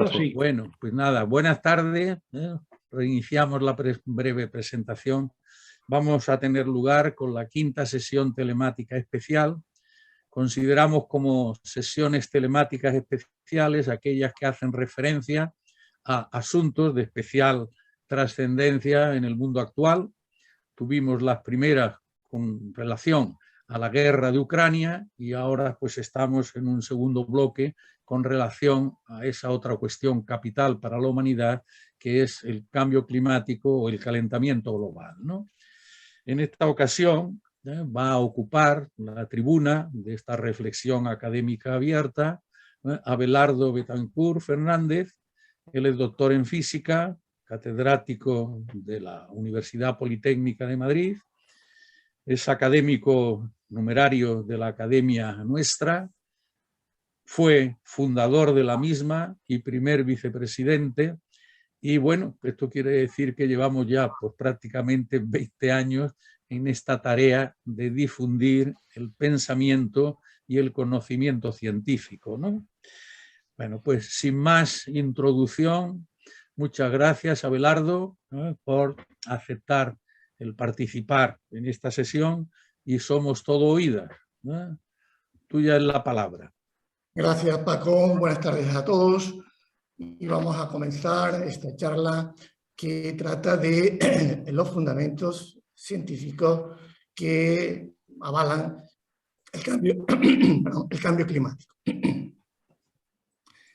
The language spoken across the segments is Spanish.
Ahora sí. Bueno, pues nada, buenas tardes. Reiniciamos la breve presentación. Vamos a tener lugar con la quinta sesión telemática especial. Consideramos como sesiones telemáticas especiales aquellas que hacen referencia a asuntos de especial trascendencia en el mundo actual. Tuvimos las primeras con relación a la guerra de Ucrania y ahora pues estamos en un segundo bloque con relación a esa otra cuestión capital para la humanidad, que es el cambio climático o el calentamiento global, ¿no? En esta ocasión va a ocupar la tribuna de esta reflexión académica abierta Abelardo Betancourt Fernández. Él es doctor en física, catedrático de la Universidad Politécnica de Madrid, es académico numerario de la Academia Nuestra, fue fundador de la misma y primer vicepresidente, y bueno, esto quiere decir que llevamos ya pues, prácticamente 20 años en esta tarea de difundir el pensamiento y el conocimiento científico, ¿no? Bueno, pues sin más introducción, muchas gracias, Abelardo, por aceptar el participar en esta sesión y somos todo oídas. Tuya es la palabra. Gracias, Paco. Buenas tardes a todos. Y vamos a comenzar esta charla que trata de los fundamentos científicos que avalan el cambio climático.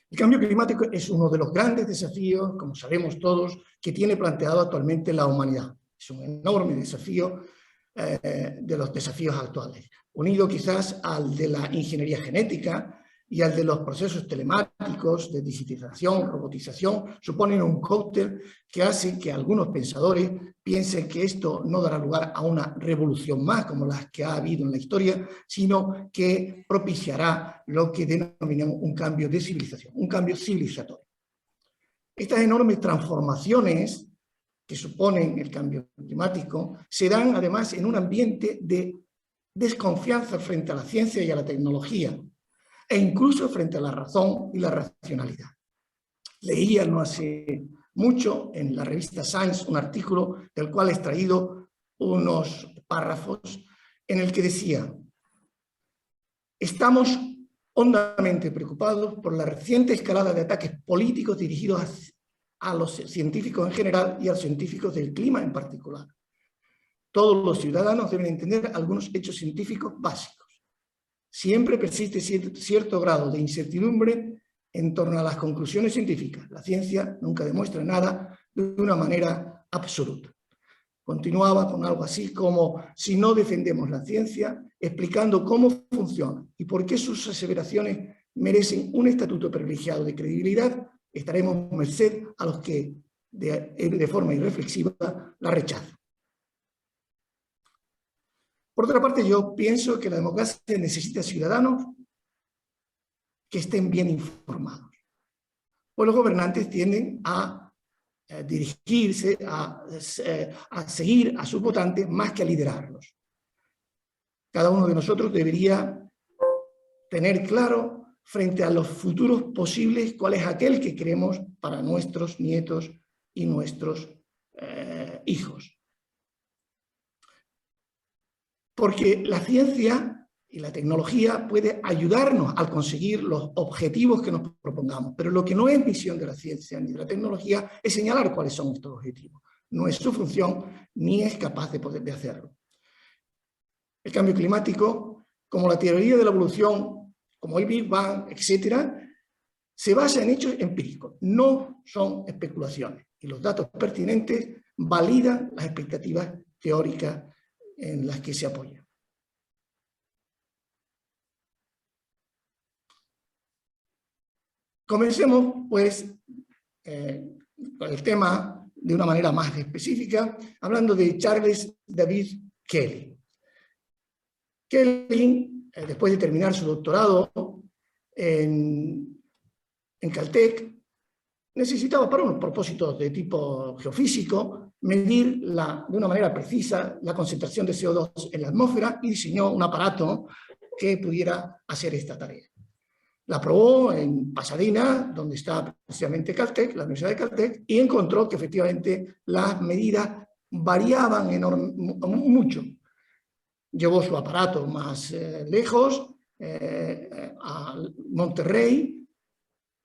El cambio climático es uno de los grandes desafíos, como sabemos todos, que tiene planteado actualmente la humanidad. Es un enorme desafío de los desafíos actuales, unido quizás al de la ingeniería genética y al de los procesos telemáticos de digitalización, robotización, suponen un cóctel que hace que algunos pensadores piensen que esto no dará lugar a una revolución más como las que ha habido en la historia, sino que propiciará lo que denominamos un cambio de civilización, un cambio civilizatorio. Estas enormes transformaciones que suponen el cambio climático se dan además en un ambiente de desconfianza frente a la ciencia y a la tecnología, e incluso frente a la razón y la racionalidad. Leía no hace mucho en la revista Science un artículo del cual he extraído unos párrafos en el que decía: estamos hondamente preocupados por la reciente escalada de ataques políticos dirigidos a los científicos en general y a los científicos del clima en particular. Todos los ciudadanos deben entender algunos hechos científicos básicos. Siempre persiste cierto grado de incertidumbre en torno a las conclusiones científicas. La ciencia nunca demuestra nada de una manera absoluta. Continuaba con algo así como: si no defendemos la ciencia, explicando cómo funciona y por qué sus aseveraciones merecen un estatuto privilegiado de credibilidad, estaremos merced a los que de forma irreflexiva la rechazan. Por otra parte, yo pienso que la democracia necesita ciudadanos que estén bien informados. Pues los gobernantes tienden a dirigirse, a seguir a sus votantes más que a liderarlos. Cada uno de nosotros debería tener claro frente a los futuros posibles cuál es aquel que queremos para nuestros nietos y nuestros hijos. Porque la ciencia y la tecnología puede ayudarnos a conseguir los objetivos que nos propongamos, pero lo que no es misión de la ciencia ni de la tecnología es señalar cuáles son estos objetivos. No es su función ni es capaz de hacerlo. El cambio climático, como la teoría de la evolución, como el Big Bang, etc., se basa en hechos empíricos, no son especulaciones. Y los datos pertinentes validan las expectativas teóricas en las que se apoya. Comencemos, pues, con el tema de una manera más específica, hablando de Charles David Kelly. Kelly, después de terminar su doctorado en Caltech, necesitaba para unos propósitos de tipo geofísico medir de una manera precisa la concentración de CO2 en la atmósfera y diseñó un aparato que pudiera hacer esta tarea. La probó en Pasadena, donde está precisamente Caltech, la Universidad de Caltech, y encontró que efectivamente las medidas variaban mucho. Llevó su aparato más lejos, a Monterrey,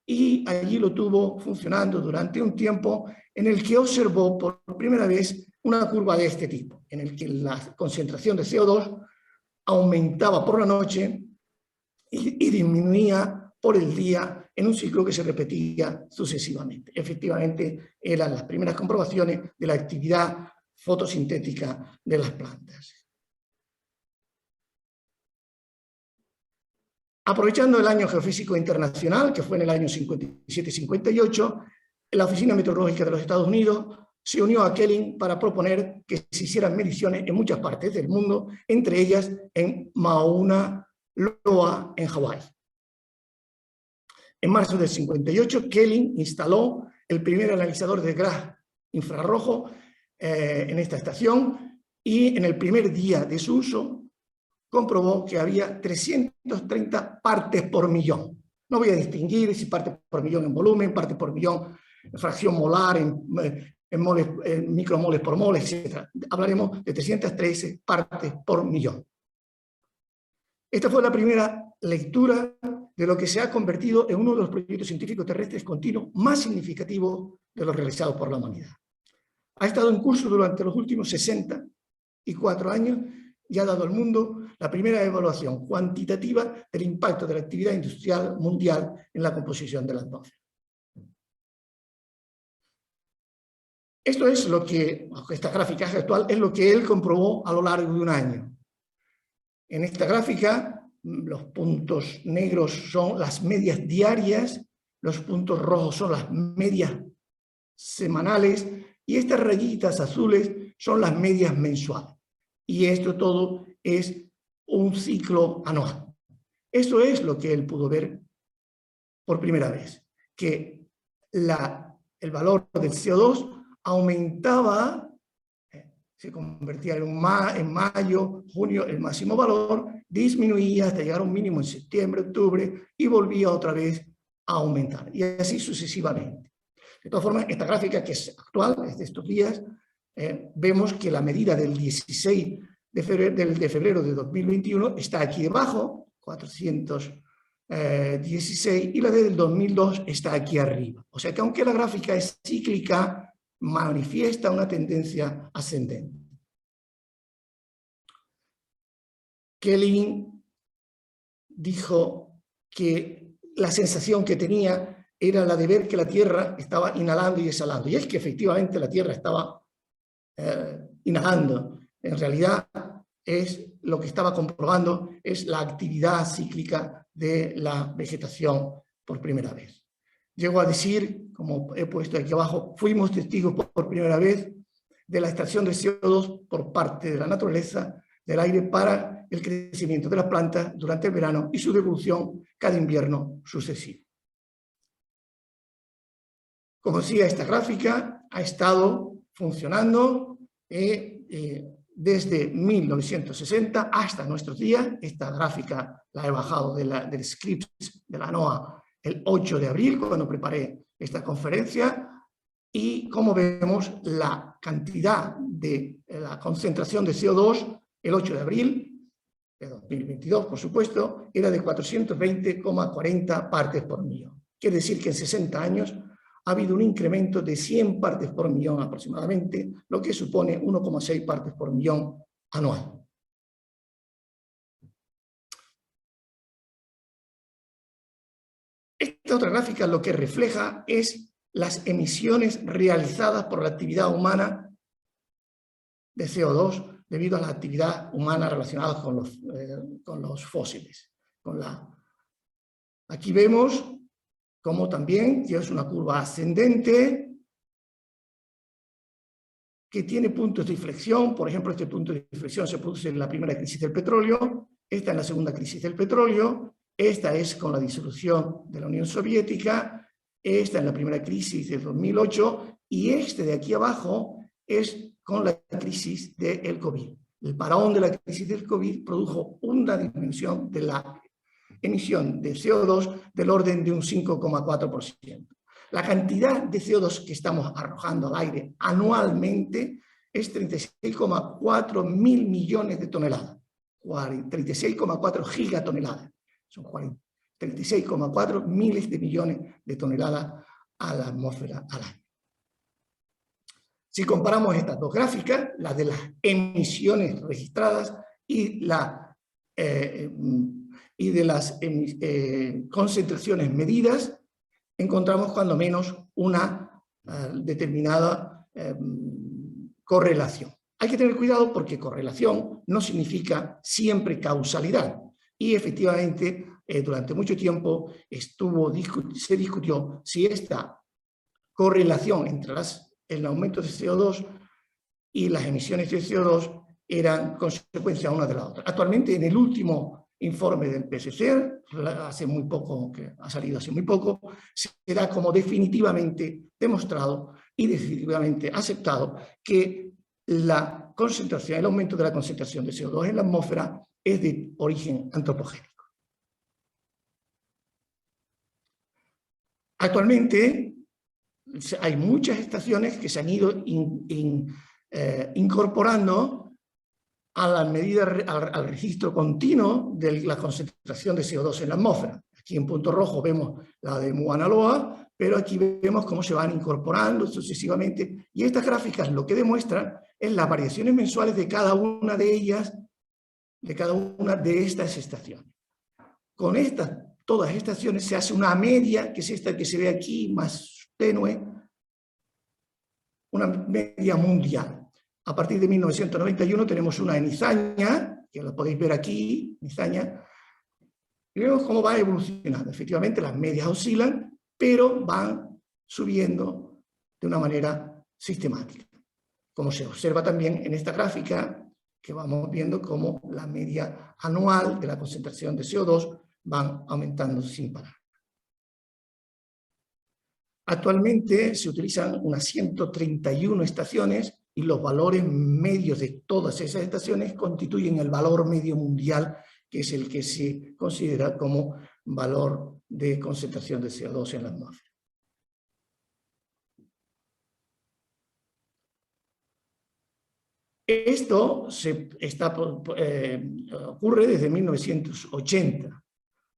y allí lo tuvo funcionando durante un tiempo en el que observó por primera vez una curva de este tipo, en el que la concentración de CO2 aumentaba por la noche y disminuía por el día en un ciclo que se repetía sucesivamente. Efectivamente, eran las primeras comprobaciones de la actividad fotosintética de las plantas. Aprovechando el año geofísico internacional, que fue en el año 57-58, la Oficina Meteorológica de los Estados Unidos se unió a Keeling para proponer que se hicieran mediciones en muchas partes del mundo, entre ellas en Mauna Loa, en Hawái. En marzo del 58, Keeling instaló el primer analizador de gas infrarrojo en esta estación, y en el primer día de su uso comprobó que había 330 partes por millón. No voy a distinguir si partes por millón en volumen, partes por millón en fracción molar, en moles, en micromoles por mole, etc. Hablaremos de 313 partes por millón. Esta fue la primera lectura de lo que se ha convertido en uno de los proyectos científicos terrestres continuos más significativos de los realizados por la humanidad. Ha estado en curso durante los últimos 64 años y ha dado al mundo la primera evaluación cuantitativa del impacto de la actividad industrial mundial en la composición de la atmósfera. Esto es lo que, esta gráfica actual, es lo que él comprobó a lo largo de un año. En esta gráfica, los puntos negros son las medias diarias, los puntos rojos son las medias semanales, y estas rayitas azules son las medias mensuales. Y esto todo es un ciclo anual. Esto es lo que él pudo ver por primera vez, que el valor del CO2 aumentaba, se convertía en mayo, junio, el máximo valor, disminuía hasta llegar a un mínimo en septiembre, octubre, y volvía otra vez a aumentar, y así sucesivamente. De todas formas, esta gráfica, que es actual, es de estos días, vemos que la medida del 16 de febrero de 2021 está aquí debajo, 416, y la del 2002 está aquí arriba. O sea que aunque la gráfica es cíclica, manifiesta una tendencia ascendente. Keeling dijo que la sensación que tenía era la de ver que la Tierra estaba inhalando y exhalando. Y es que efectivamente la Tierra estaba inhalando. En realidad, lo que estaba comprobando es la actividad cíclica de la vegetación por primera vez. Llegó a decir, como he puesto aquí abajo, fuimos testigos por primera vez de la extracción de CO2 por parte de la naturaleza del aire para el crecimiento de las plantas durante el verano y su devolución cada invierno sucesivo. Como decía, esta gráfica ha estado funcionando desde 1960 hasta nuestros días. Esta gráfica la he bajado del script de la NOAA el 8 de abril, cuando preparé esta conferencia, y como vemos, la cantidad de la concentración de CO2 el 8 de abril de 2022, por supuesto, era de 420,40 partes por millón. Quiere decir que en 60 años ha habido un incremento de 100 partes por millón aproximadamente, lo que supone 1,6 partes por millón anual. Esta otra gráfica lo que refleja es las emisiones realizadas por la actividad humana de CO2 debido a la actividad humana relacionada con los fósiles. Aquí vemos como también es una curva ascendente que tiene puntos de inflexión. Por ejemplo, este punto de inflexión se produce en la primera crisis del petróleo, esta en la segunda crisis del petróleo, esta es con la disolución de la Unión Soviética, esta en la primera crisis de 2008, y este de aquí abajo es con la crisis del COVID. El parón de la crisis del COVID produjo una disminución de la emisión de CO2 del orden de un 5,4%. La cantidad de CO2 que estamos arrojando al aire anualmente es 36,4 mil millones de toneladas, 36,4 gigatoneladas, son 36,4 miles de millones de toneladas a la atmósfera al año. Si comparamos estas dos gráficas, la de las emisiones registradas y de las concentraciones medidas, encontramos cuando menos una determinada correlación. Hay que tener cuidado porque correlación no significa siempre causalidad. Y efectivamente, durante mucho tiempo se discutió si esta correlación entre el aumento de CO2 y las emisiones de CO2 eran consecuencia una de la otra. Actualmente, en el último informe del PSC, hace muy poco, que ha salido hace muy poco, se da como definitivamente demostrado y definitivamente aceptado que la concentración, el aumento de la concentración de CO2 en la atmósfera es de origen antropogénico. Actualmente hay muchas estaciones que se han ido incorporando a la medida, al registro continuo de la concentración de CO2 en la atmósfera. Aquí en punto rojo vemos la de Mauna Loa, pero aquí vemos cómo se van incorporando sucesivamente. Y estas gráficas lo que demuestran es las variaciones mensuales de cada una de ellas, de cada una de estas estaciones. Con todas estas estaciones se hace una media, que es esta que se ve aquí, más tenue, una media mundial. A partir de 1991 tenemos una en Izaña, que la podéis ver aquí, Izaña, y vemos cómo va evolucionando. Efectivamente, las medias oscilan, pero van subiendo de una manera sistemática. Como se observa también en esta gráfica, que vamos viendo cómo la media anual de la concentración de CO2 van aumentando sin parar. Actualmente se utilizan unas 131 estaciones y los valores medios de todas esas estaciones constituyen el valor medio mundial, que es el que se considera como valor de concentración de CO2 en la atmósfera. Esto ocurre desde 1980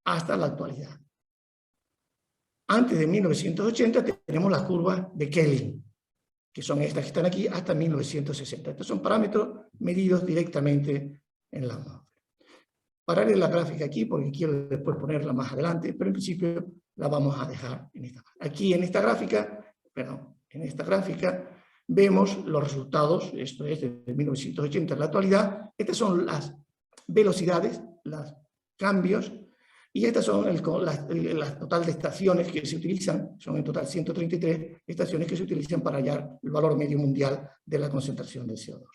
hasta la actualidad. Antes de 1980 tenemos las curvas de Kelvin, que son estas que están aquí, hasta 1960. Estos son parámetros medidos directamente en la atmósfera. Pararé la gráfica aquí porque quiero después ponerla más adelante, pero en principio la vamos a dejar en esta. Aquí en esta gráfica, vemos los resultados, esto es desde 1980 a la actualidad. Estas son las velocidades, los cambios, y estas son la total de estaciones que se utilizan, son en total 133 estaciones que se utilizan para hallar el valor medio mundial de la concentración de CO2.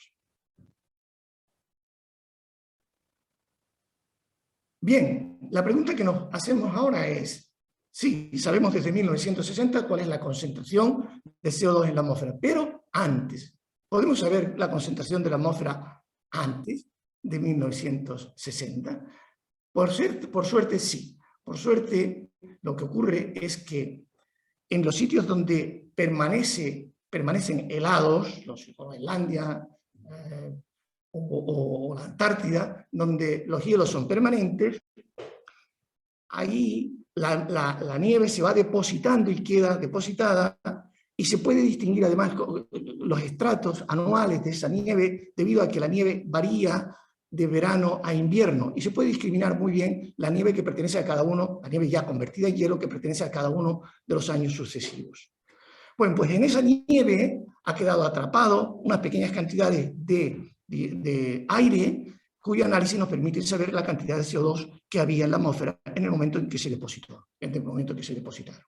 Bien, la pregunta que nos hacemos ahora es, sí, sabemos desde 1960 cuál es la concentración de CO2 en la atmósfera, pero antes, ¿podemos saber la concentración de la atmósfera antes de 1960? Por suerte sí. Por suerte lo que ocurre es que en los sitios donde permanecen helados, Groenlandia o la Antártida, donde los hielos son permanentes, ahí la nieve se va depositando y queda depositada, y se puede distinguir además los estratos anuales de esa nieve, debido a que la nieve varía de verano a invierno, y se puede discriminar muy bien la nieve que pertenece a cada uno, la nieve ya convertida en hielo que pertenece a cada uno de los años sucesivos. Bueno, pues en esa nieve ha quedado atrapado unas pequeñas cantidades de aire, cuyo análisis nos permite saber la cantidad de CO2 que había en la atmósfera en el momento en que se depositó, depositaron.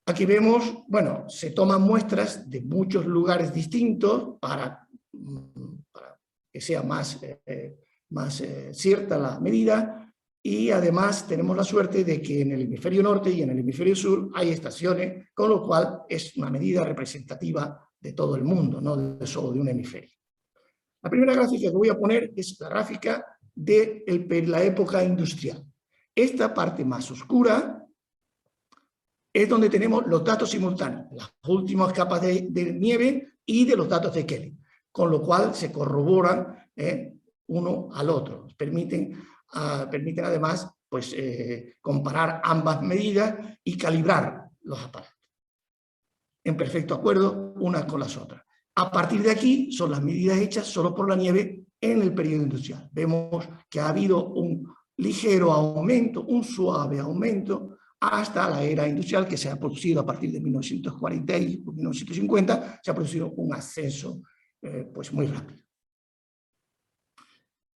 Aquí vemos, bueno, se toman muestras de muchos lugares distintos para que sea más cierta la medida, y además tenemos la suerte de que en el hemisferio norte y en el hemisferio sur hay estaciones, con lo cual es una medida representativa de todo el mundo, no solo de un hemisferio. La primera gráfica que voy a poner es la gráfica de la época industrial. Esta parte más oscura es donde tenemos los datos simultáneos, las últimas capas de nieve y de los datos de Kelly, con lo cual se corroboran uno al otro. Permiten además pues, comparar ambas medidas y calibrar los aparatos en perfecto acuerdo unas con las otras. A partir de aquí son las medidas hechas solo por la nieve en el periodo industrial. Vemos que ha habido un ligero aumento, un suave aumento, hasta la era industrial, que se ha producido a partir de 1940 y 1950, se ha producido un ascenso pues muy rápido.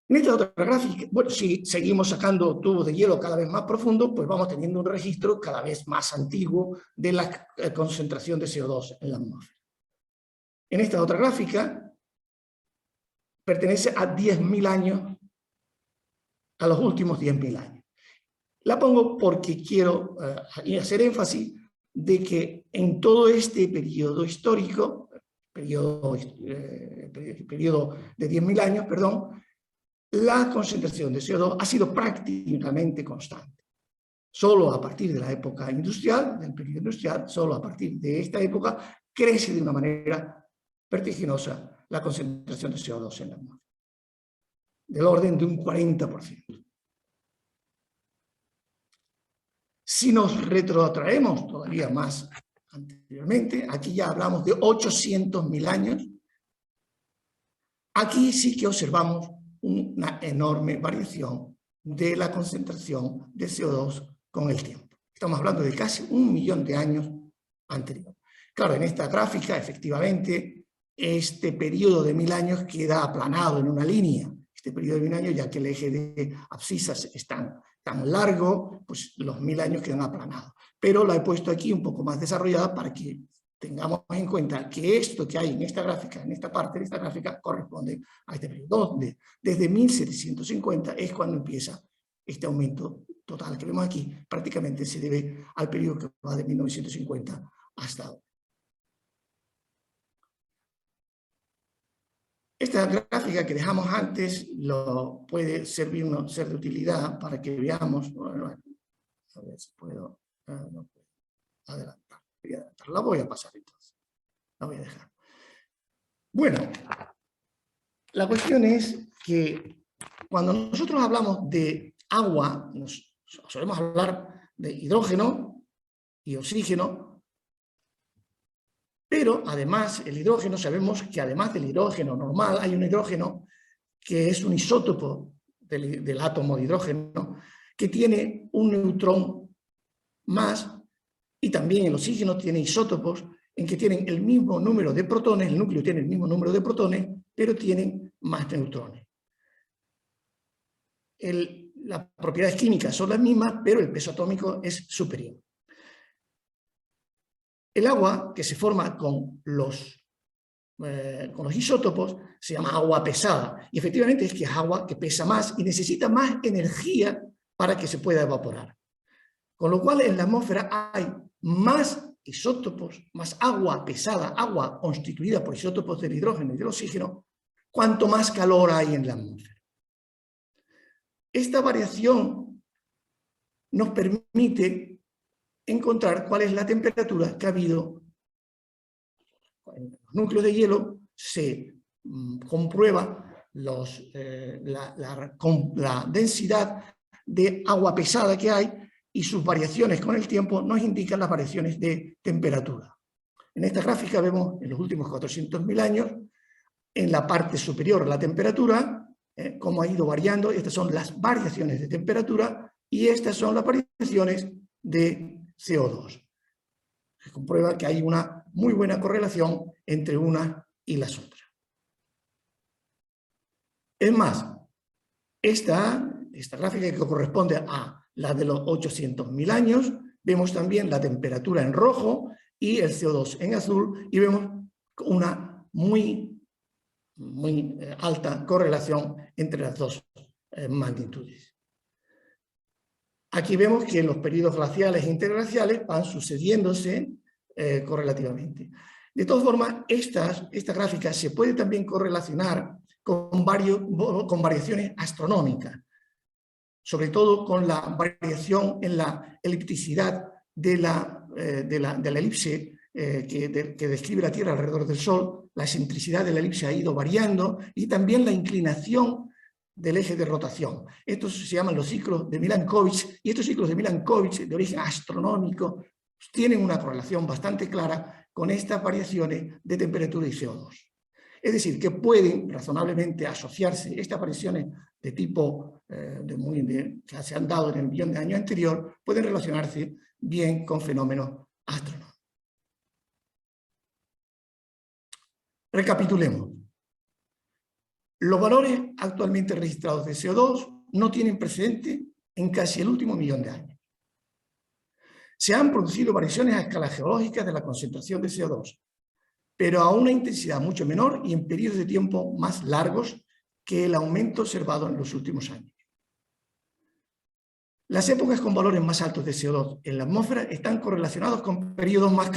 En esta otra gráfica, bueno, si seguimos sacando tubos de hielo cada vez más profundos, pues vamos teniendo un registro cada vez más antiguo de la concentración de CO2 en la atmósfera. En esta otra gráfica pertenece a 10.000 años, a los últimos 10.000 años. La pongo porque quiero hacer énfasis de que en todo este periodo histórico, periodo de 10.000 años, perdón, la concentración de CO2 ha sido prácticamente constante. Solo a partir de la época industrial, del periodo industrial, solo a partir de esta época, crece de una manera vertiginosa la concentración de CO2 en la atmósfera, del orden de un 40%. Si nos retrotraemos todavía más anteriormente, aquí ya hablamos de 800.000 años, aquí sí que observamos una enorme variación de la concentración de CO2 con el tiempo. Estamos hablando de casi 1 millón de años anterior. Claro, en esta gráfica, efectivamente, este periodo de 1000 años queda aplanado en una línea. Este periodo de 1000 años, ya que el eje de abscisas es tan largo, pues los 1000 años quedan aplanados. Pero la he puesto aquí un poco más desarrollada para que tengamos en cuenta que esto que hay en esta gráfica, en esta parte de esta gráfica, corresponde a este periodo, donde desde 1750 es cuando empieza este aumento total que vemos aquí, prácticamente se debe al periodo que va de 1950 hasta ahora. Esta gráfica que dejamos antes puede ser de utilidad para que veamos, bueno, a ver si puedo, no puedo adelantar. La voy a pasar entonces, la voy a dejar. Bueno, la cuestión es que cuando nosotros hablamos de agua, solemos hablar de hidrógeno y oxígeno, pero además el hidrógeno, sabemos que además del hidrógeno normal, hay un hidrógeno que es un isótopo del átomo de hidrógeno, que tiene un neutrón más. Y también el oxígeno tiene isótopos en que tienen el mismo número de protones, el núcleo tiene el mismo número de protones, pero tienen más neutrones. Las propiedades químicas son las mismas, pero el peso atómico es superior. El agua que se forma con los isótopos se llama agua pesada. Y efectivamente es que es agua que pesa más y necesita más energía para que se pueda evaporar. Con lo cual en la atmósfera hay más isótopos, más agua pesada, agua constituida por isótopos del hidrógeno y del oxígeno, cuanto más calor hay en la atmósfera. Esta variación nos permite encontrar cuál es la temperatura que ha habido en los núcleos de hielo. Se comprueba la densidad de agua pesada que hay, y sus variaciones con el tiempo nos indican las variaciones de temperatura. En esta gráfica vemos en los últimos 400.000 años, en la parte superior la temperatura, cómo ha ido variando. Estas son las variaciones de temperatura y estas son las variaciones de CO2. Se comprueba que hay una muy buena correlación entre una y las otras. Es más, esta gráfica que corresponde a la de los 800.000 años, vemos también la temperatura en rojo y el CO2 en azul, y vemos una muy alta correlación entre las dos magnitudes. Aquí vemos que los periodos glaciales e interglaciales van sucediéndose correlativamente. De todas formas, esta gráfica se puede también correlacionar con variaciones astronómicas, sobre todo con la variación en la elipticidad de la elipse que describe la Tierra alrededor del Sol. La excentricidad de la elipse ha ido variando y también la inclinación del eje de rotación. Estos se llaman los ciclos de Milankovitch, y estos ciclos de Milankovitch de origen astronómico tienen una correlación bastante clara con estas variaciones de temperatura y CO2. Es decir, que pueden razonablemente asociarse estas variaciones de tipo que se han dado en el millón de años anterior, pueden relacionarse bien con fenómenos astronómicos. Recapitulemos. Los valores actualmente registrados de CO2 no tienen precedente en casi el último millón de años. Se han producido variaciones a escala geológica de la concentración de CO2, pero a una intensidad mucho menor y en periodos de tiempo más largos que el aumento observado en los últimos años. Las épocas con valores más altos de CO2 en la atmósfera están correlacionados con periodos más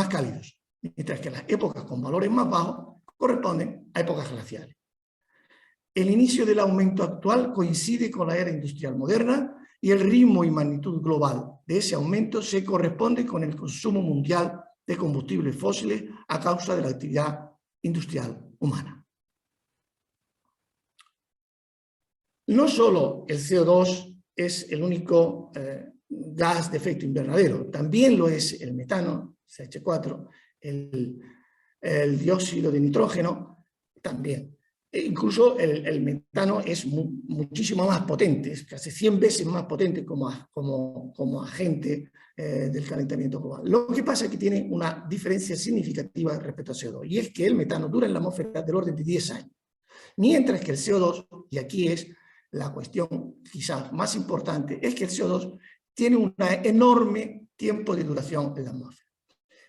cálidos, mientras que las épocas con valores más bajos corresponden a épocas glaciales. El inicio del aumento actual coincide con la era industrial moderna y el ritmo y magnitud global de ese aumento se corresponde con el consumo mundial de combustibles fósiles a causa de la actividad industrial humana. No solo el CO2 es el único gas de efecto invernadero, también lo es el metano, CH4, el dióxido de nitrógeno, también. Incluso el metano es muchísimo más potente, es casi 100 veces más potente como agente del calentamiento global. Lo que pasa es que tiene una diferencia significativa respecto al CO2, y es que el metano dura en la atmósfera del orden de 10 años, mientras que el CO2, y aquí es la cuestión quizás más importante, es que el CO2 tiene un enorme tiempo de duración en la atmósfera.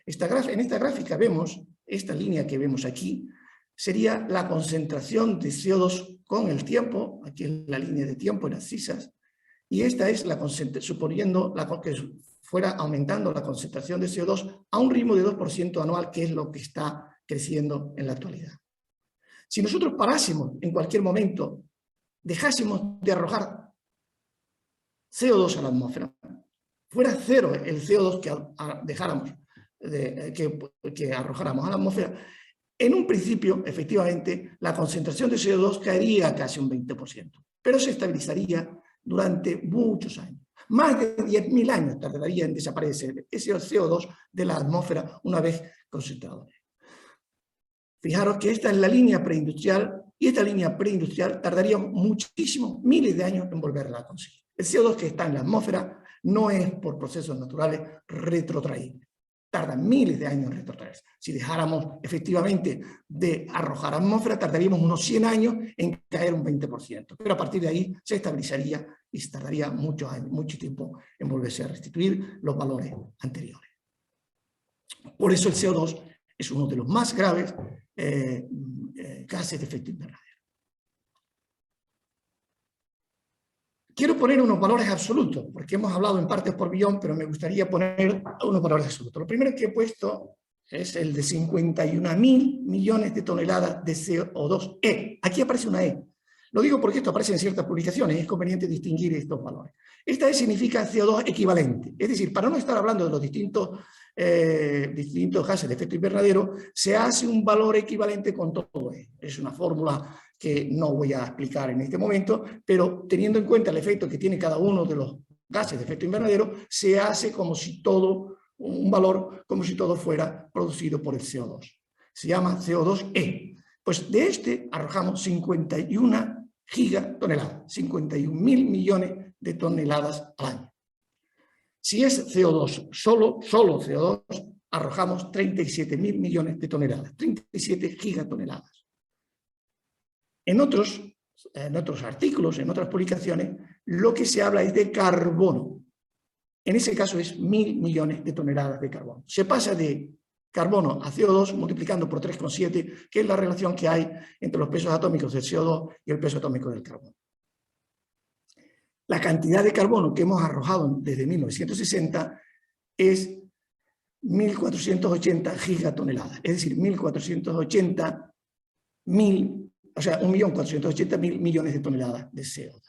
En esta gráfica vemos, esta línea que vemos aquí, sería la concentración de CO2 con el tiempo, aquí es la línea de tiempo en abscisas, y esta es la concentración, suponiendo que fuera aumentando la concentración de CO2 a un ritmo de 2% anual, que es lo que está creciendo en la actualidad. Si nosotros parásemos en cualquier momento, dejásemos de arrojar CO2 a la atmósfera, fuera cero el CO2 que arrojáramos a la atmósfera, en un principio, efectivamente, la concentración de CO2 caería a casi un 20%, pero se estabilizaría durante muchos años. Más de 10.000 años tardaría en desaparecer ese CO2 de la atmósfera una vez concentrado. Fijaros que esta es la línea preindustrial, y esta línea preindustrial tardaría muchísimos, miles de años en volverla a conseguir. El CO2 que está en la atmósfera no es por procesos naturales retrotraíble. Tarda miles de años en retrotraerse. Si dejáramos efectivamente de arrojar a la atmósfera, tardaríamos unos 100 años en caer un 20%. Pero a partir de ahí se estabilizaría y se tardaría mucho tiempo en volverse a restituir los valores anteriores. Por eso el CO2 es uno de los más graves gases de efecto invernadero. Quiero poner unos valores absolutos, porque hemos hablado en partes por billón, pero me gustaría poner unos valores absolutos. Lo primero que he puesto es el de 51.000 millones de toneladas de CO2e. Aquí aparece una E. Lo digo porque esto aparece en ciertas publicaciones y es conveniente distinguir estos valores. Esta E significa CO2 equivalente. Es decir, para no estar hablando de los distintos gases de efecto invernadero, se hace un valor equivalente con todo E. Es una fórmula que no voy a explicar en este momento, pero teniendo en cuenta el efecto que tiene cada uno de los gases de efecto invernadero, se hace como si todo, un valor como si todo fuera producido por el CO2. Se llama CO2e. Pues de este arrojamos 51 gigatoneladas, 51.000 millones de toneladas al año. Si es CO2, solo CO2, arrojamos 37.000 millones de toneladas, 37 gigatoneladas. En otros artículos, en otras publicaciones, lo que se habla es de carbono. En ese caso es 1.000 millones de toneladas de carbono. Se pasa de carbono a CO2 multiplicando por 3,7, que es la relación que hay entre los pesos atómicos del CO2 y el peso atómico del carbono. La cantidad de carbono que hemos arrojado desde 1960 es 1.480 gigatoneladas, es decir, 1.480.000 o sea, 1.480.000 millones de toneladas de CO2.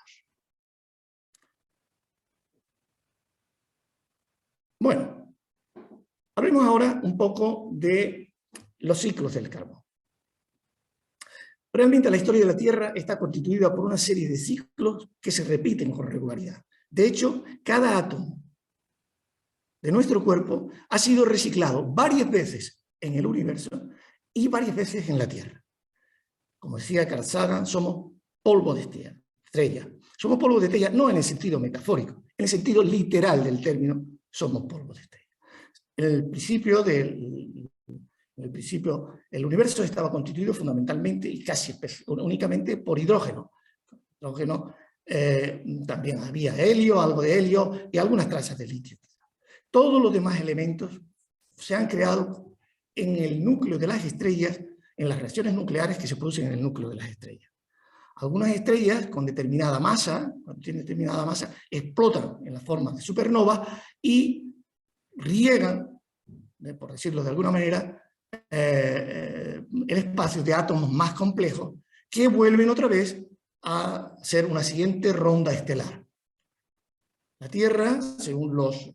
Bueno, hablemos ahora un poco de los ciclos del carbón. Realmente la historia de la Tierra está constituida por una serie de ciclos que se repiten con regularidad. De hecho, cada átomo de nuestro cuerpo ha sido reciclado varias veces en el universo y varias veces en la Tierra. Como decía Carl Sagan, somos polvo de estrella. Somos polvo de estrella no en el sentido metafórico, en el sentido literal del término, somos polvo de estrella. En el principio, el universo estaba constituido fundamentalmente y casi únicamente por hidrógeno. También había helio, algo de helio y algunas trazas de litio. Todos los demás elementos se han creado en el núcleo de las estrellas, en las reacciones nucleares que se producen en el núcleo de las estrellas. Algunas estrellas con determinada masa, cuando tienen determinada masa, explotan en la forma de supernova y riegan, por decirlo de alguna manera, el espacio de átomos más complejos que vuelven otra vez a ser una siguiente ronda estelar. La Tierra, según los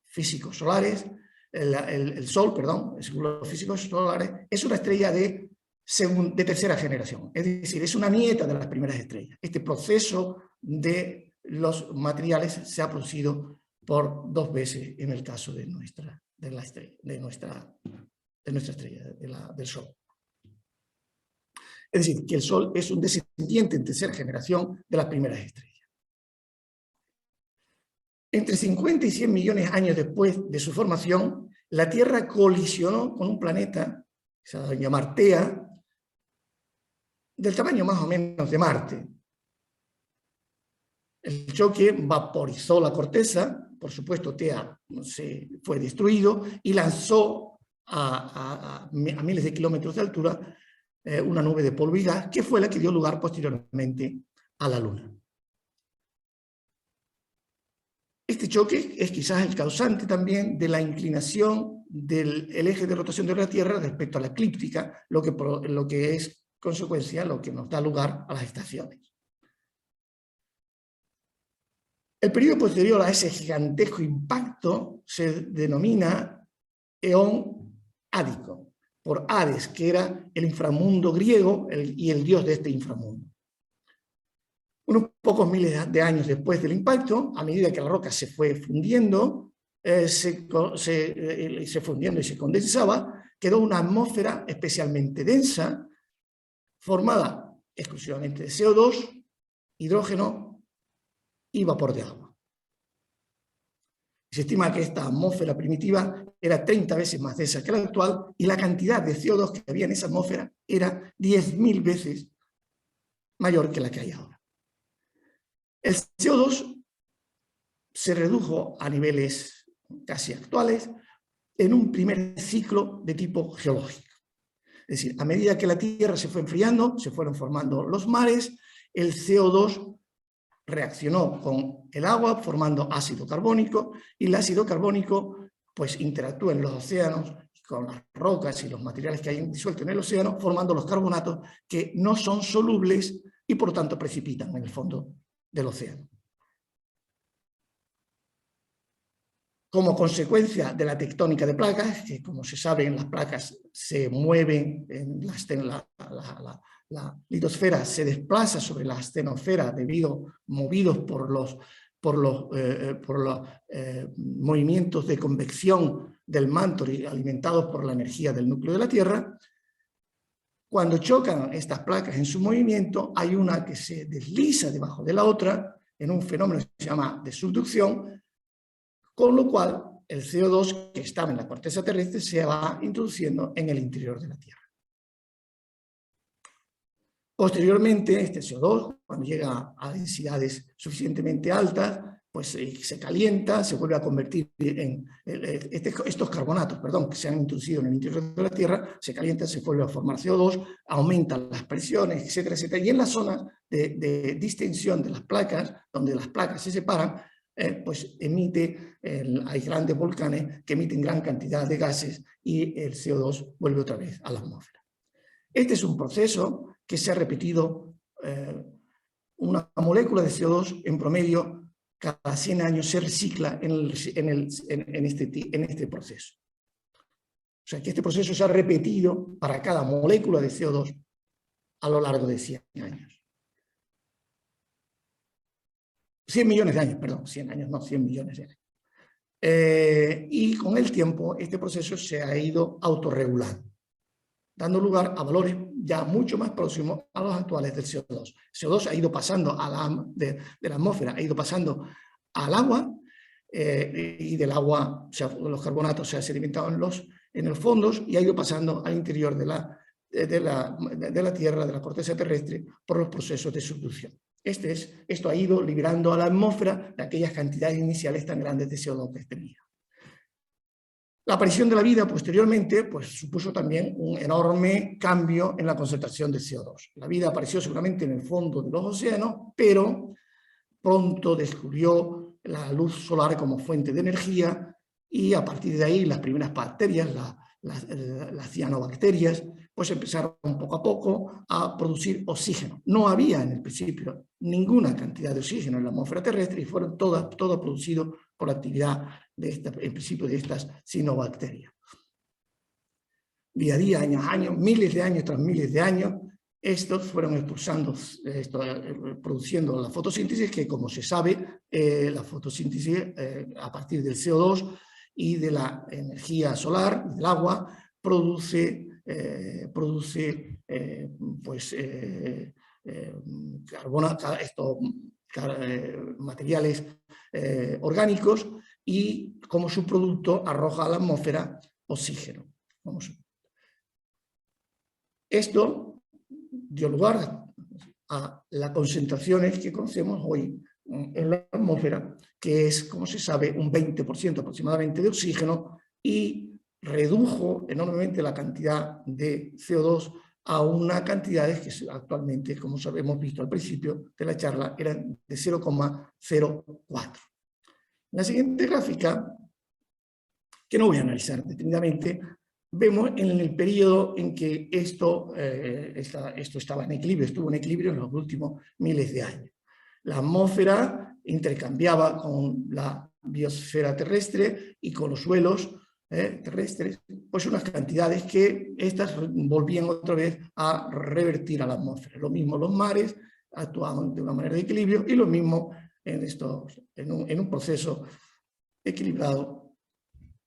físicos solares, el Sol, perdón, según los físicos solares, es una estrella de tercera generación, es decir, es una nieta de las primeras estrellas. Este proceso de los materiales se ha producido por 2 veces en el caso de nuestra estrella, del Sol. Es decir, que el Sol es un descendiente en tercera generación de las primeras estrellas. Entre 50 y 100 millones de años después de su formación, la Tierra colisionó con un planeta, que se va a llamar Tea, del tamaño más o menos de Marte. El choque vaporizó la corteza, por supuesto Tea fue destruido y lanzó a miles de kilómetros de altura una nube de polvo y gas que fue la que dio lugar posteriormente a la Luna. Este choque es quizás el causante también de la inclinación del eje de rotación de la Tierra respecto a la eclíptica, lo que es consecuencia, lo que nos da lugar a las estaciones. El periodo posterior a ese gigantesco impacto se denomina eón ádico, por Hades, que era el inframundo griego y el dios de este inframundo. Unos pocos miles de años después del impacto, a medida que la roca se fue fundiendo, se fundiendo y se condensaba, quedó una atmósfera especialmente densa, formada exclusivamente de CO2, hidrógeno y vapor de agua. Se estima que esta atmósfera primitiva era 30 veces más densa que la actual y la cantidad de CO2 que había en esa atmósfera era 10.000 veces mayor que la que hay ahora. El CO2 se redujo a niveles casi actuales en un primer ciclo de tipo geológico. Es decir, a medida que la Tierra se fue enfriando, se fueron formando los mares, el CO2 reaccionó con el agua formando ácido carbónico y el ácido carbónico pues interactúa en los océanos con las rocas y los materiales que hay disueltos en el océano formando los carbonatos que no son solubles y por lo tanto precipitan en el fondo del océano. Como consecuencia de la tectónica de placas, que como se sabe las placas se mueven, la litosfera se desplaza sobre la astenosfera movidos por los movimientos de convección del manto alimentados por la energía del núcleo de la Tierra. Cuando chocan estas placas en su movimiento, hay una que se desliza debajo de la otra en un fenómeno que se llama de subducción, con lo cual el CO2 que estaba en la corteza terrestre se va introduciendo en el interior de la Tierra. Posteriormente, este CO2, cuando llega a densidades suficientemente altas, pues se calienta, se vuelve a convertir en estos carbonatos, que se han introducido en el interior de la Tierra, se calientan, se vuelve a formar CO2, aumentan las presiones, etcétera, etcétera. Y en las zonas de distensión de las placas, donde las placas se separan, pues hay grandes volcanes que emiten gran cantidad de gases y el CO2 vuelve otra vez a la atmósfera. Este es un proceso que se ha repetido una molécula de CO2 en promedio cada 100 años se recicla en este proceso. O sea, que este proceso se ha repetido para cada molécula de CO2 a lo largo de 100 años. 100 millones de años, perdón, 100 años, no, 100 millones de años. Y con el tiempo este proceso se ha ido autorregulando, dando lugar a valores ya mucho más próximos a los actuales del CO2. El CO2 ha ido pasando de la atmósfera, ha ido pasando al agua, y del agua, o sea, los carbonatos se han sedimentado en los fondos y ha ido pasando al interior de la Tierra, de la corteza terrestre, por los procesos de subducción. Esto ha ido liberando a la atmósfera de aquellas cantidades iniciales tan grandes de CO2 que tenía. La aparición de la vida posteriormente pues, supuso también un enorme cambio en la concentración de CO2. La vida apareció seguramente en el fondo de los océanos, pero pronto descubrió la luz solar como fuente de energía y a partir de ahí las primeras bacterias, las cianobacterias, pues empezaron poco a poco a producir oxígeno. No había en el principio ninguna cantidad de oxígeno en la atmósfera terrestre y fueron todo producido por la actividad en principio de estas cianobacterias. Día a día, año a año, miles de años tras miles de años, estos fueron expulsando, produciendo la fotosíntesis, que como se sabe, la fotosíntesis a partir del CO2 y de la energía solar, del agua, produce materiales orgánicos y como subproducto arroja a la atmósfera oxígeno. Esto dio lugar a las concentraciones que conocemos hoy en la atmósfera, que es, como se sabe, un 20% aproximadamente de oxígeno, y redujo enormemente la cantidad de CO2 a unas cantidades que actualmente, como hemos visto al principio de la charla, eran de 0,04. En la siguiente gráfica, que no voy a analizar detenidamente, vemos en el periodo en que esto estaba en equilibrio, estuvo en equilibrio en los últimos miles de años. La atmósfera intercambiaba con la biosfera terrestre y con los suelos terrestres, pues unas cantidades que estas volvían otra vez a revertir a la atmósfera. Lo mismo los mares actuaban de una manera de equilibrio y lo mismo en un proceso equilibrado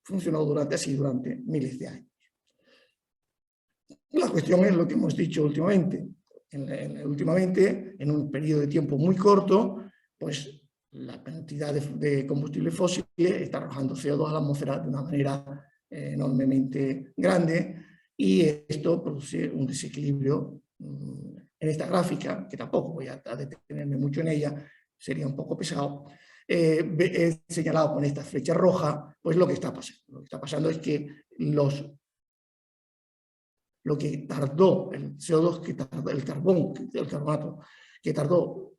funcionó durante miles de años. La cuestión es lo que hemos dicho últimamente. Últimamente, en un periodo de tiempo muy corto, pues la cantidad de combustibles fósiles está arrojando CO2 a la atmósfera de una manera enormemente grande, y esto produce un desequilibrio en esta gráfica, que tampoco voy a detenerme mucho en ella, sería un poco pesado. He señalado con esta flecha roja pues lo que está pasando. Lo que está pasando es que lo que tardó, el CO2 que tardó, el carbonato, que tardó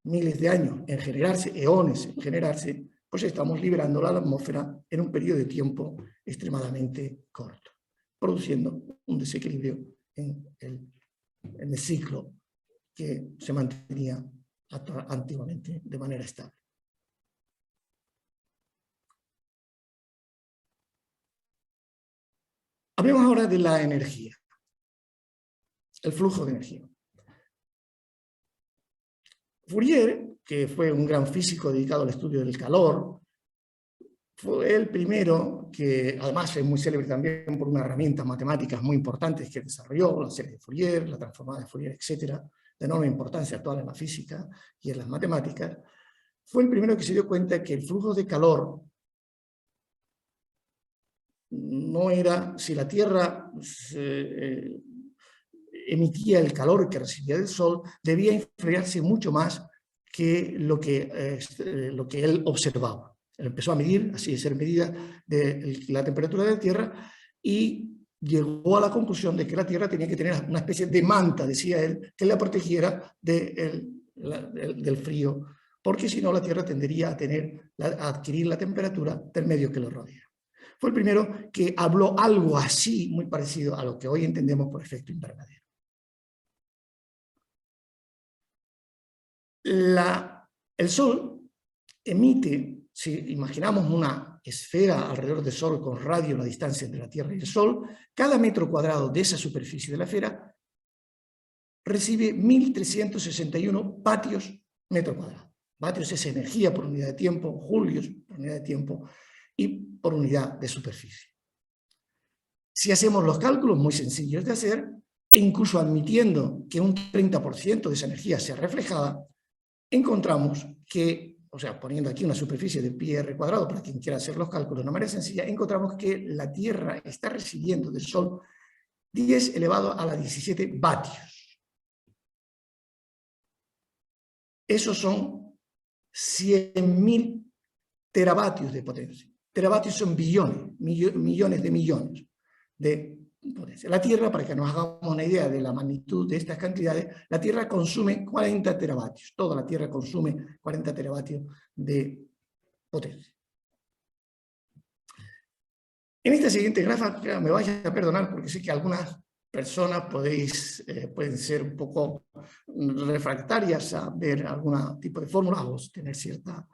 miles de años en generarse, eones en generarse, pues estamos liberando a la atmósfera en un periodo de tiempo extremadamente corto, produciendo un desequilibrio en el ciclo que se mantenía antiguamente de manera estable. Hablemos ahora de la energía, el flujo de energía. Fourier, que fue un gran físico dedicado al estudio del calor, fue el primero que, además es muy célebre también por unas herramientas matemáticas muy importantes que desarrolló, la serie de Fourier, la transformada de Fourier, etcétera, de enorme importancia actual en la física y en las matemáticas. Fue el primero que se dio cuenta que el flujo de calor no era, si la Tierra emitía el calor que recibía del Sol, debía enfriarse mucho más que lo que él observaba. Él empezó a medir, así de ser medida, de la temperatura de la Tierra, y llegó a la conclusión de que la Tierra tenía que tener una especie de manta, decía él, que la protegiera del frío, porque si no la Tierra tendería a adquirir la temperatura del medio que lo rodea. Fue el primero que habló algo así, muy parecido a lo que hoy entendemos por efecto invernadero. El Sol emite, si imaginamos una esfera alrededor del Sol con radio la distancia entre la Tierra y el Sol, cada metro cuadrado de esa superficie de la esfera recibe 1.361 vatios metro cuadrado. Vatios es energía por unidad de tiempo, julios por unidad de tiempo y por unidad de superficie. Si hacemos los cálculos muy sencillos de hacer, incluso admitiendo que un 30% de esa energía sea reflejada, encontramos que, o sea, poniendo aquí una superficie de pi r cuadrado, para quien quiera hacer los cálculos de una manera sencilla, encontramos que la Tierra está recibiendo del Sol 10 elevado a la 17 vatios. Esos son 100.000 teravatios de potencia. Teravatios son billones, millones de millones de potencia. La Tierra, para que nos hagamos una idea de la magnitud de estas cantidades, la Tierra consume 40 teravatios. Toda la Tierra consume 40 teravatios de potencia. En esta siguiente gráfica, me vais a perdonar porque sé que algunas personas pueden ser un poco refractarias a ver algún tipo de fórmula o tener cierta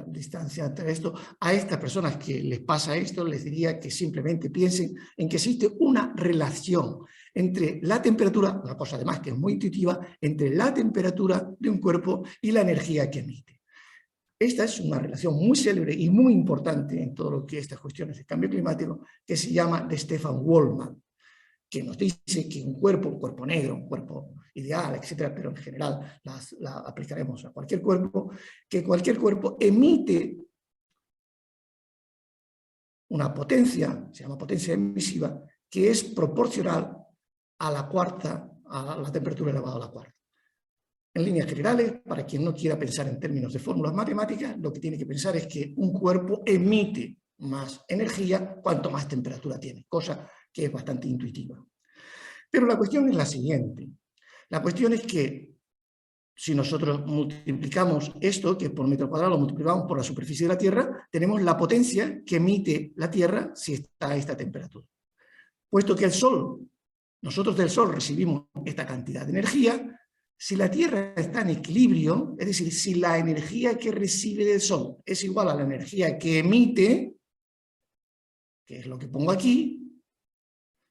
distancia entre esto. A estas personas que les pasa esto, les diría que simplemente piensen en que existe una relación entre la temperatura, una cosa además que es muy intuitiva, entre la temperatura de un cuerpo y la energía que emite. Esta es una relación muy célebre y muy importante en todo lo que estas cuestiones de cambio climático, que se llama de Stefan Wolfman, que nos dice que un cuerpo negro, un cuerpo ideal, etcétera, pero en general la aplicaremos a cualquier cuerpo, que cualquier cuerpo emite una potencia, se llama potencia emisiva, que es proporcional a la temperatura elevada a la cuarta. En líneas generales, para quien no quiera pensar en términos de fórmulas matemáticas, lo que tiene que pensar es que un cuerpo emite más energía cuanto más temperatura tiene, cosa que es bastante intuitiva. Pero la cuestión es la siguiente. La cuestión es que si nosotros multiplicamos esto, que por metro cuadrado lo multiplicamos por la superficie de la Tierra, tenemos la potencia que emite la Tierra si está a esta temperatura. Puesto que el Sol, nosotros del Sol recibimos esta cantidad de energía, si la Tierra está en equilibrio, es decir, si la energía que recibe del Sol es igual a la energía que emite, que es lo que pongo aquí,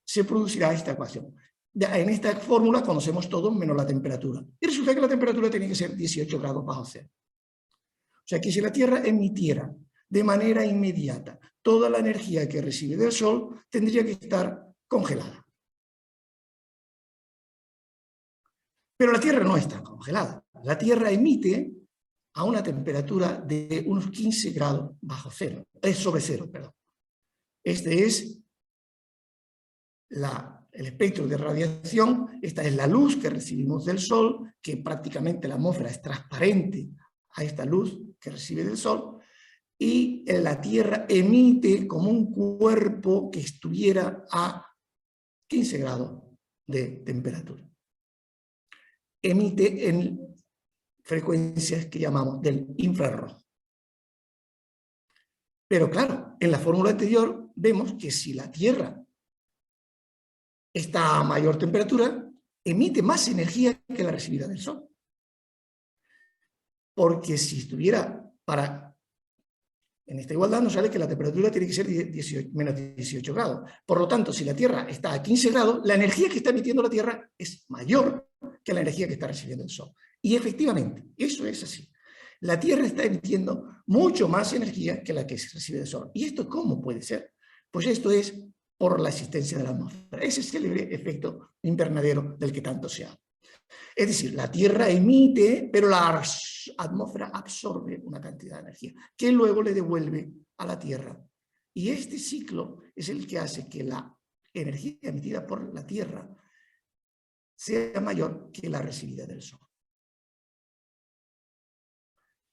se producirá esta ecuación. En esta fórmula conocemos todo menos la temperatura. Y resulta que la temperatura tiene que ser 18 grados bajo cero. O sea que si la Tierra emitiera de manera inmediata toda la energía que recibe del Sol, tendría que estar congelada. Pero la Tierra no está congelada. La Tierra emite a una temperatura de unos 15 grados bajo cero. Sobre cero, perdón. Este es el espectro de radiación. Esta es la luz que recibimos del Sol, que prácticamente la atmósfera es transparente a esta luz que recibe del Sol, y la Tierra emite como un cuerpo que estuviera a 15 grados de temperatura. Emite en frecuencias que llamamos del infrarrojo. Pero claro, en la fórmula anterior vemos que si la Tierra está a mayor temperatura, emite más energía que la recibida del Sol. Porque si estuviera en esta igualdad nos sale que la temperatura tiene que ser menos 18 grados. Por lo tanto, si la Tierra está a 15 grados, la energía que está emitiendo la Tierra es mayor que la energía que está recibiendo el Sol. Y efectivamente, eso es así. La Tierra está emitiendo mucho más energía que la que se recibe del Sol. ¿Y esto cómo puede ser? Pues esto es por la existencia de la atmósfera. Ese célebre efecto invernadero del que tanto se habla. Es decir, la Tierra emite, pero la atmósfera absorbe una cantidad de energía que luego le devuelve a la Tierra. Y este ciclo es el que hace que la energía emitida por la Tierra sea mayor que la recibida del Sol.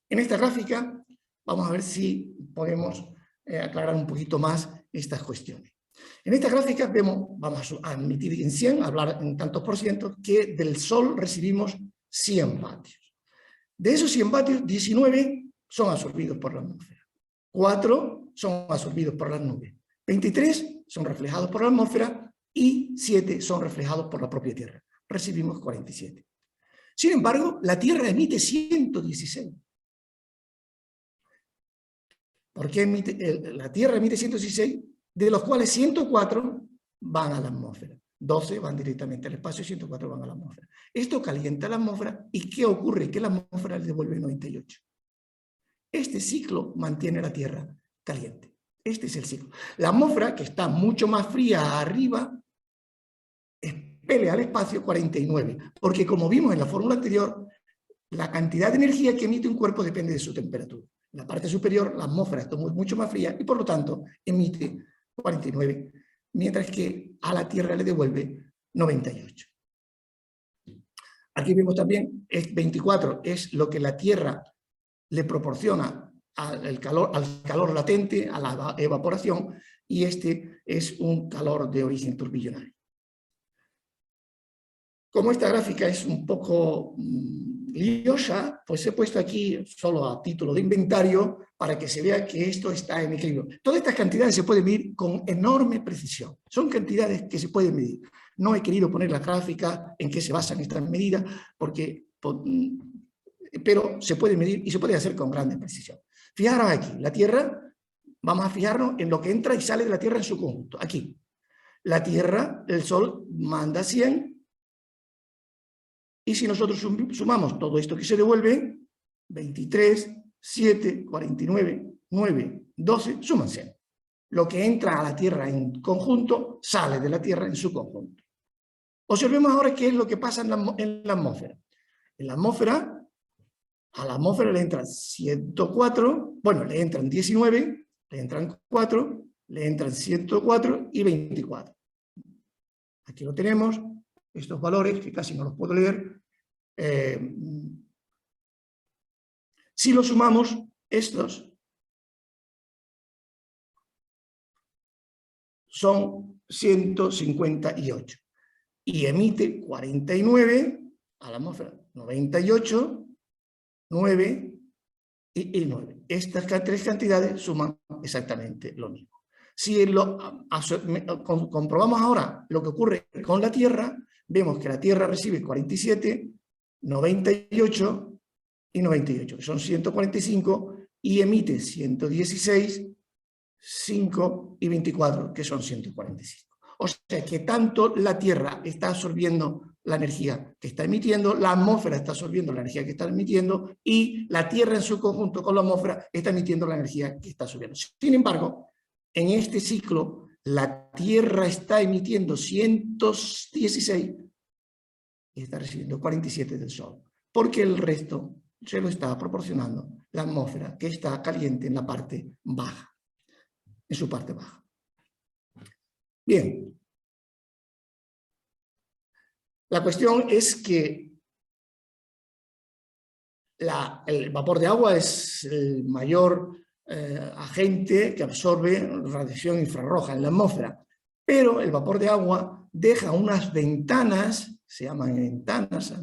En esta gráfica vamos a ver si podemos aclarar un poquito más estas cuestiones. En esta gráfica vamos a admitir en 100, hablar en tantos por ciento, que del Sol recibimos 100 vatios. De esos 100 vatios, 19 son absorbidos por la atmósfera, 4 son absorbidos por las nubes, 23 son reflejados por la atmósfera y 7 son reflejados por la propia Tierra. Recibimos 47. Sin embargo, la Tierra emite 116. ¿Por qué la Tierra emite 116? De los cuales 104 van a la atmósfera. 12 van directamente al espacio y 104 van a la atmósfera. Esto calienta la atmósfera. ¿Y qué ocurre? Que la atmósfera le devuelve 98. Este ciclo mantiene la Tierra caliente. Este es el ciclo. La atmósfera, que está mucho más fría arriba, expele al espacio 49. Porque como vimos en la fórmula anterior, la cantidad de energía que emite un cuerpo depende de su temperatura. En la parte superior, la atmósfera está mucho más fría y por lo tanto emite 49, mientras que a la Tierra le devuelve 98. Aquí vemos también, 24 es lo que la Tierra le proporciona al calor latente, a la evaporación, y este es un calor de origen turbillonario. Como esta gráfica es un poco liosa, pues he puesto aquí solo a título de inventario para que se vea que esto está en equilibrio. Todas estas cantidades se pueden medir con enorme precisión. Son cantidades que se pueden medir. No he querido poner la gráfica en qué se basan estas medidas, pero se puede medir y se puede hacer con grande precisión. Fijaros aquí, la Tierra, vamos a fijarnos en lo que entra y sale de la Tierra en su conjunto. Aquí, la Tierra, el Sol manda 100, y si nosotros sumamos todo esto que se devuelve, 23, 7, 49, 9, 12, suman 100. Lo que entra a la Tierra en conjunto, sale de la Tierra en su conjunto. Observemos ahora qué es lo que pasa en la atmósfera. En la atmósfera, a la atmósfera le entran 104, bueno, le entran 19, le entran 4, le entran 104 y 24. Aquí lo tenemos. Estos valores, que casi no los puedo leer, si los sumamos, estos son 158. Y emite 49 a la atmósfera, 98, 9 y 9. Estas tres cantidades suman exactamente lo mismo. Si comprobamos ahora lo que ocurre con la Tierra, vemos que la Tierra recibe 47, 98 y 98. Son 145 y emite 116, 5 y 24, que son 145. O sea que tanto la Tierra está absorbiendo la energía que está emitiendo, la atmósfera está absorbiendo la energía que está emitiendo y la Tierra en su conjunto con la atmósfera está emitiendo la energía que está absorbiendo. Sin embargo, en este ciclo, la Tierra está emitiendo 116 y está recibiendo 47 del Sol, porque el resto se lo está proporcionando la atmósfera, que está caliente en la parte baja, en su parte baja. Bien. La cuestión es que el vapor de agua es el mayor agente que absorbe radiación infrarroja en la atmósfera, pero el vapor de agua deja unas ventanas, se llaman ventanas,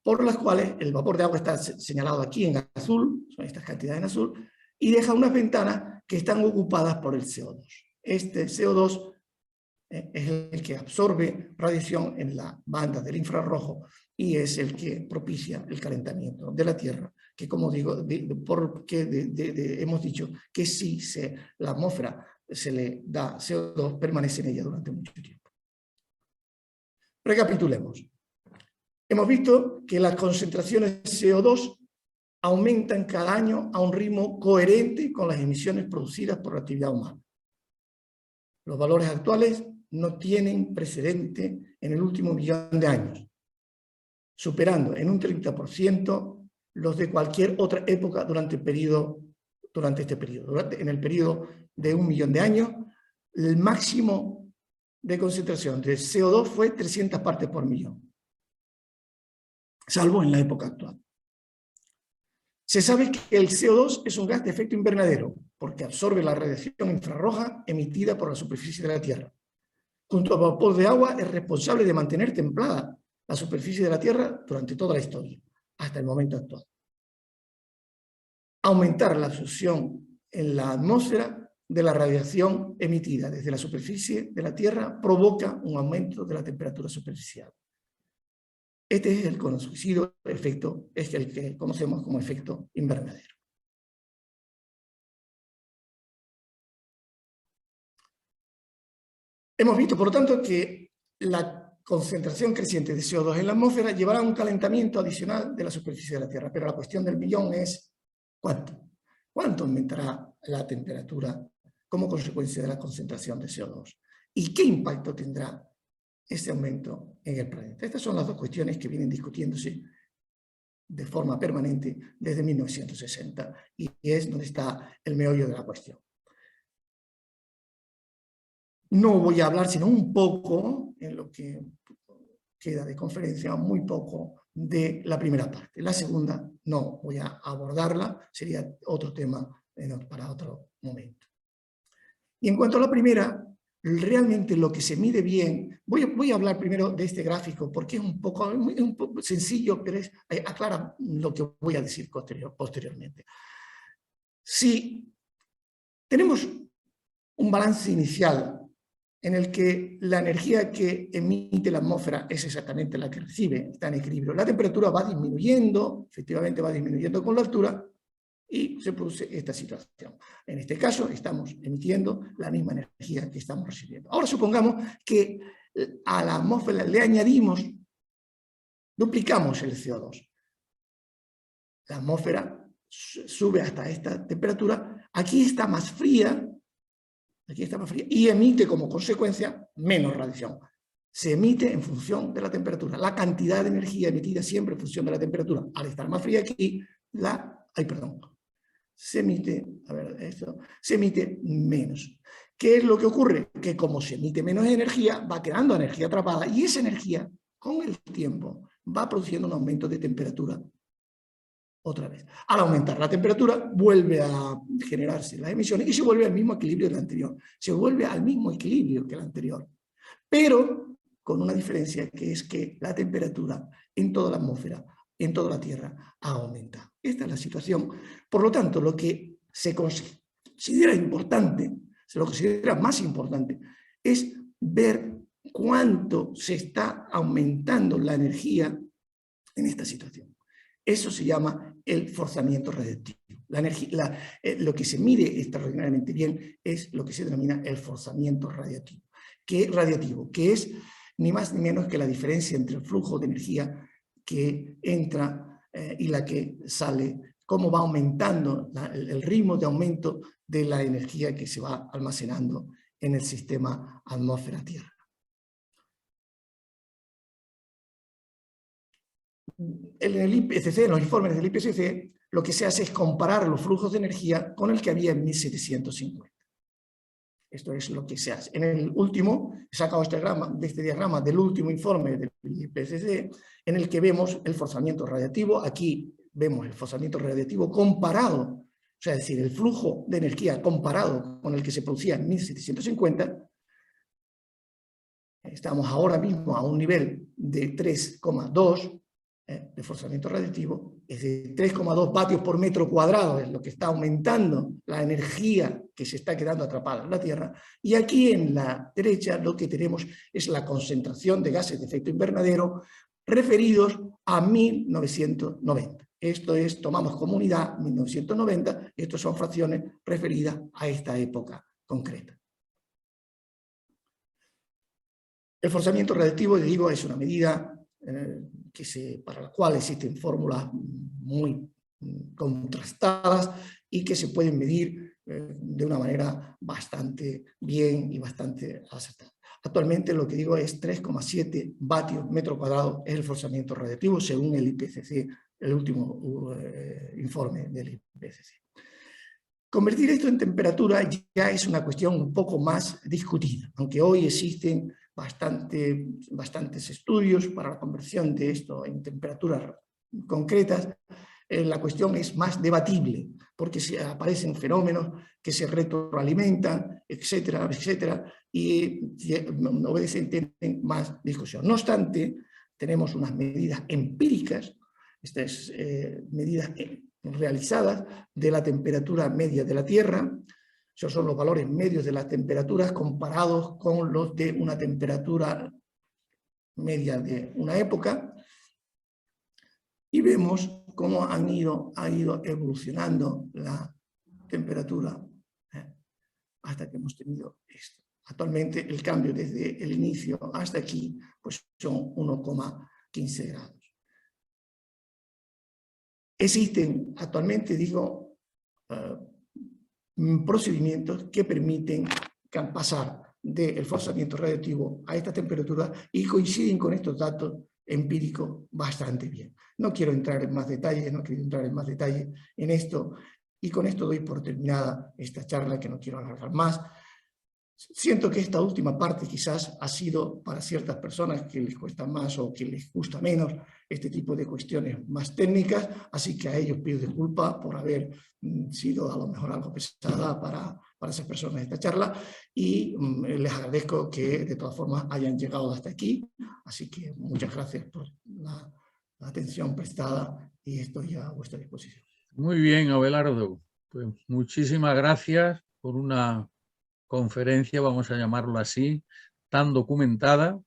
por las cuales el vapor de agua está señalado aquí en azul, son estas cantidades en azul, y deja unas ventanas que están ocupadas por el CO2. Este CO2 es el que absorbe radiación en la banda del infrarrojo y es el que propicia el calentamiento de la Tierra, que como digo, hemos dicho que si la atmósfera se le da CO2, permanece en ella durante mucho tiempo. Recapitulemos. Hemos visto que las concentraciones de CO2 aumentan cada año a un ritmo coherente con las emisiones producidas por la actividad humana. Los valores actuales no tienen precedente en el último millón de años, superando en un 30% los de cualquier otra época durante este periodo. En el periodo de 1 millón de años, el máximo de concentración de CO2 fue 300 partes por millón, salvo en la época actual. Se sabe que el CO2 es un gas de efecto invernadero porque absorbe la radiación infrarroja emitida por la superficie de la Tierra. Junto al vapor de agua es responsable de mantener templada la superficie de la Tierra durante toda la historia, hasta el momento actual. Aumentar la absorción en la atmósfera de la radiación emitida desde la superficie de la Tierra provoca un aumento de la temperatura superficial. Este es el conocido efecto, es el que conocemos como efecto invernadero. Hemos visto, por lo tanto, que la concentración creciente de CO2 en la atmósfera llevará a un calentamiento adicional de la superficie de la Tierra, pero la cuestión del millón es ¿cuánto? ¿Cuánto aumentará la temperatura como consecuencia de la concentración de CO2? ¿Y qué impacto tendrá ese aumento en el planeta? Estas son las dos cuestiones que vienen discutiéndose de forma permanente desde 1960 y es donde está el meollo de la cuestión. No voy a hablar sino un poco, en lo que queda de conferencia, muy poco de la primera parte. La segunda no voy a abordarla, sería otro tema para otro momento. Y en cuanto a la primera, realmente lo que se mide bien, voy a hablar primero de este gráfico porque es un poco sencillo, pero aclara lo que voy a decir posteriormente. Si tenemos un balance inicial en el que la energía que emite la atmósfera es exactamente la que recibe, está en equilibrio, la temperatura va disminuyendo, efectivamente va disminuyendo con la altura, y se produce esta situación. En este caso, estamos emitiendo la misma energía que estamos recibiendo. Ahora supongamos que a la atmósfera le añadimos, duplicamos el CO2. La atmósfera sube hasta esta temperatura, aquí está más fría, y emite como consecuencia menos radiación. Se emite en función de la temperatura. La cantidad de energía emitida siempre en función de la temperatura. Al estar más fría aquí, se emite menos. ¿Qué es lo que ocurre? Que como se emite menos energía, va quedando energía atrapada y esa energía, con el tiempo, va produciendo un aumento de temperatura otra vez. Al aumentar la temperatura, vuelve a generarse las emisiones y se vuelve al mismo equilibrio del anterior. Se vuelve al mismo equilibrio que el anterior. Pero con una diferencia, que es que la temperatura en toda la atmósfera, en toda la Tierra, aumenta. Esta es la situación. Por lo tanto, lo que se considera importante, se lo considera más importante, es ver cuánto se está aumentando la energía en esta situación. Eso se llama el forzamiento radiactivo. Lo que se mide extraordinariamente bien es lo que se denomina el forzamiento radiactivo, que es ni más ni menos que la diferencia entre el flujo de energía que entra y la que sale, cómo va aumentando el ritmo de aumento de la energía que se va almacenando en el sistema atmósfera-Tierra. En el IPCC, en los informes del IPCC, lo que se hace es comparar los flujos de energía con el que había en 1750. Esto es lo que se hace. En el último, he sacado este diagrama del último informe del IPCC, en el que vemos el forzamiento radiactivo. Aquí vemos el forzamiento radiactivo comparado, o sea, es decir, el flujo de energía comparado con el que se producía en 1750. Estamos ahora mismo a un nivel de 3,2 de forzamiento radiactivo, es de 3,2 vatios por metro cuadrado, es lo que está aumentando la energía que se está quedando atrapada en la Tierra, y aquí en la derecha lo que tenemos es la concentración de gases de efecto invernadero referidos a 1990. Esto es, tomamos como unidad 1990, y estas son fracciones referidas a esta época concreta. El forzamiento radiactivo, digo, es una medida para la cual existen fórmulas muy contrastadas y que se pueden medir de una manera bastante bien y bastante acertada. Actualmente lo que digo es 3,7 vatios metro cuadrado es el forzamiento radiactivo según el IPCC, el último informe del IPCC. Convertir esto en temperatura ya es una cuestión un poco más discutida, aunque hoy existen bastantes estudios para la conversión de esto en temperaturas concretas. La cuestión es más debatible, porque aparecen fenómenos que se retroalimentan, etcétera, etcétera, y tienen más discusión. No obstante, tenemos unas medidas empíricas, estas medidas realizadas de la temperatura media de la Tierra. Esos son los valores medios de las temperaturas comparados con los de una temperatura media de una época. y vemos cómo ha ido evolucionando la temperatura hasta que hemos tenido esto. Actualmente el cambio desde el inicio hasta aquí pues son 1,15 grados. Existen actualmente, digo, procedimientos que permiten pasar del forzamiento radioactivo a esta temperatura y coinciden con estos datos empíricos bastante bien. No quiero entrar en más detalles, en esto, y con esto doy por terminada esta charla, que no quiero alargar más. Siento que esta última parte quizás ha sido para ciertas personas que les cuesta más o que les gusta menos este tipo de cuestiones más técnicas, así que a ellos pido disculpas por haber sido a lo mejor algo pesada para esas personas esta charla, y les agradezco que de todas formas hayan llegado hasta aquí, así que muchas gracias por la atención prestada y estoy a vuestra disposición. Muy bien, Abelardo. Pues muchísimas gracias por una conferencia, vamos a llamarlo así, tan documentada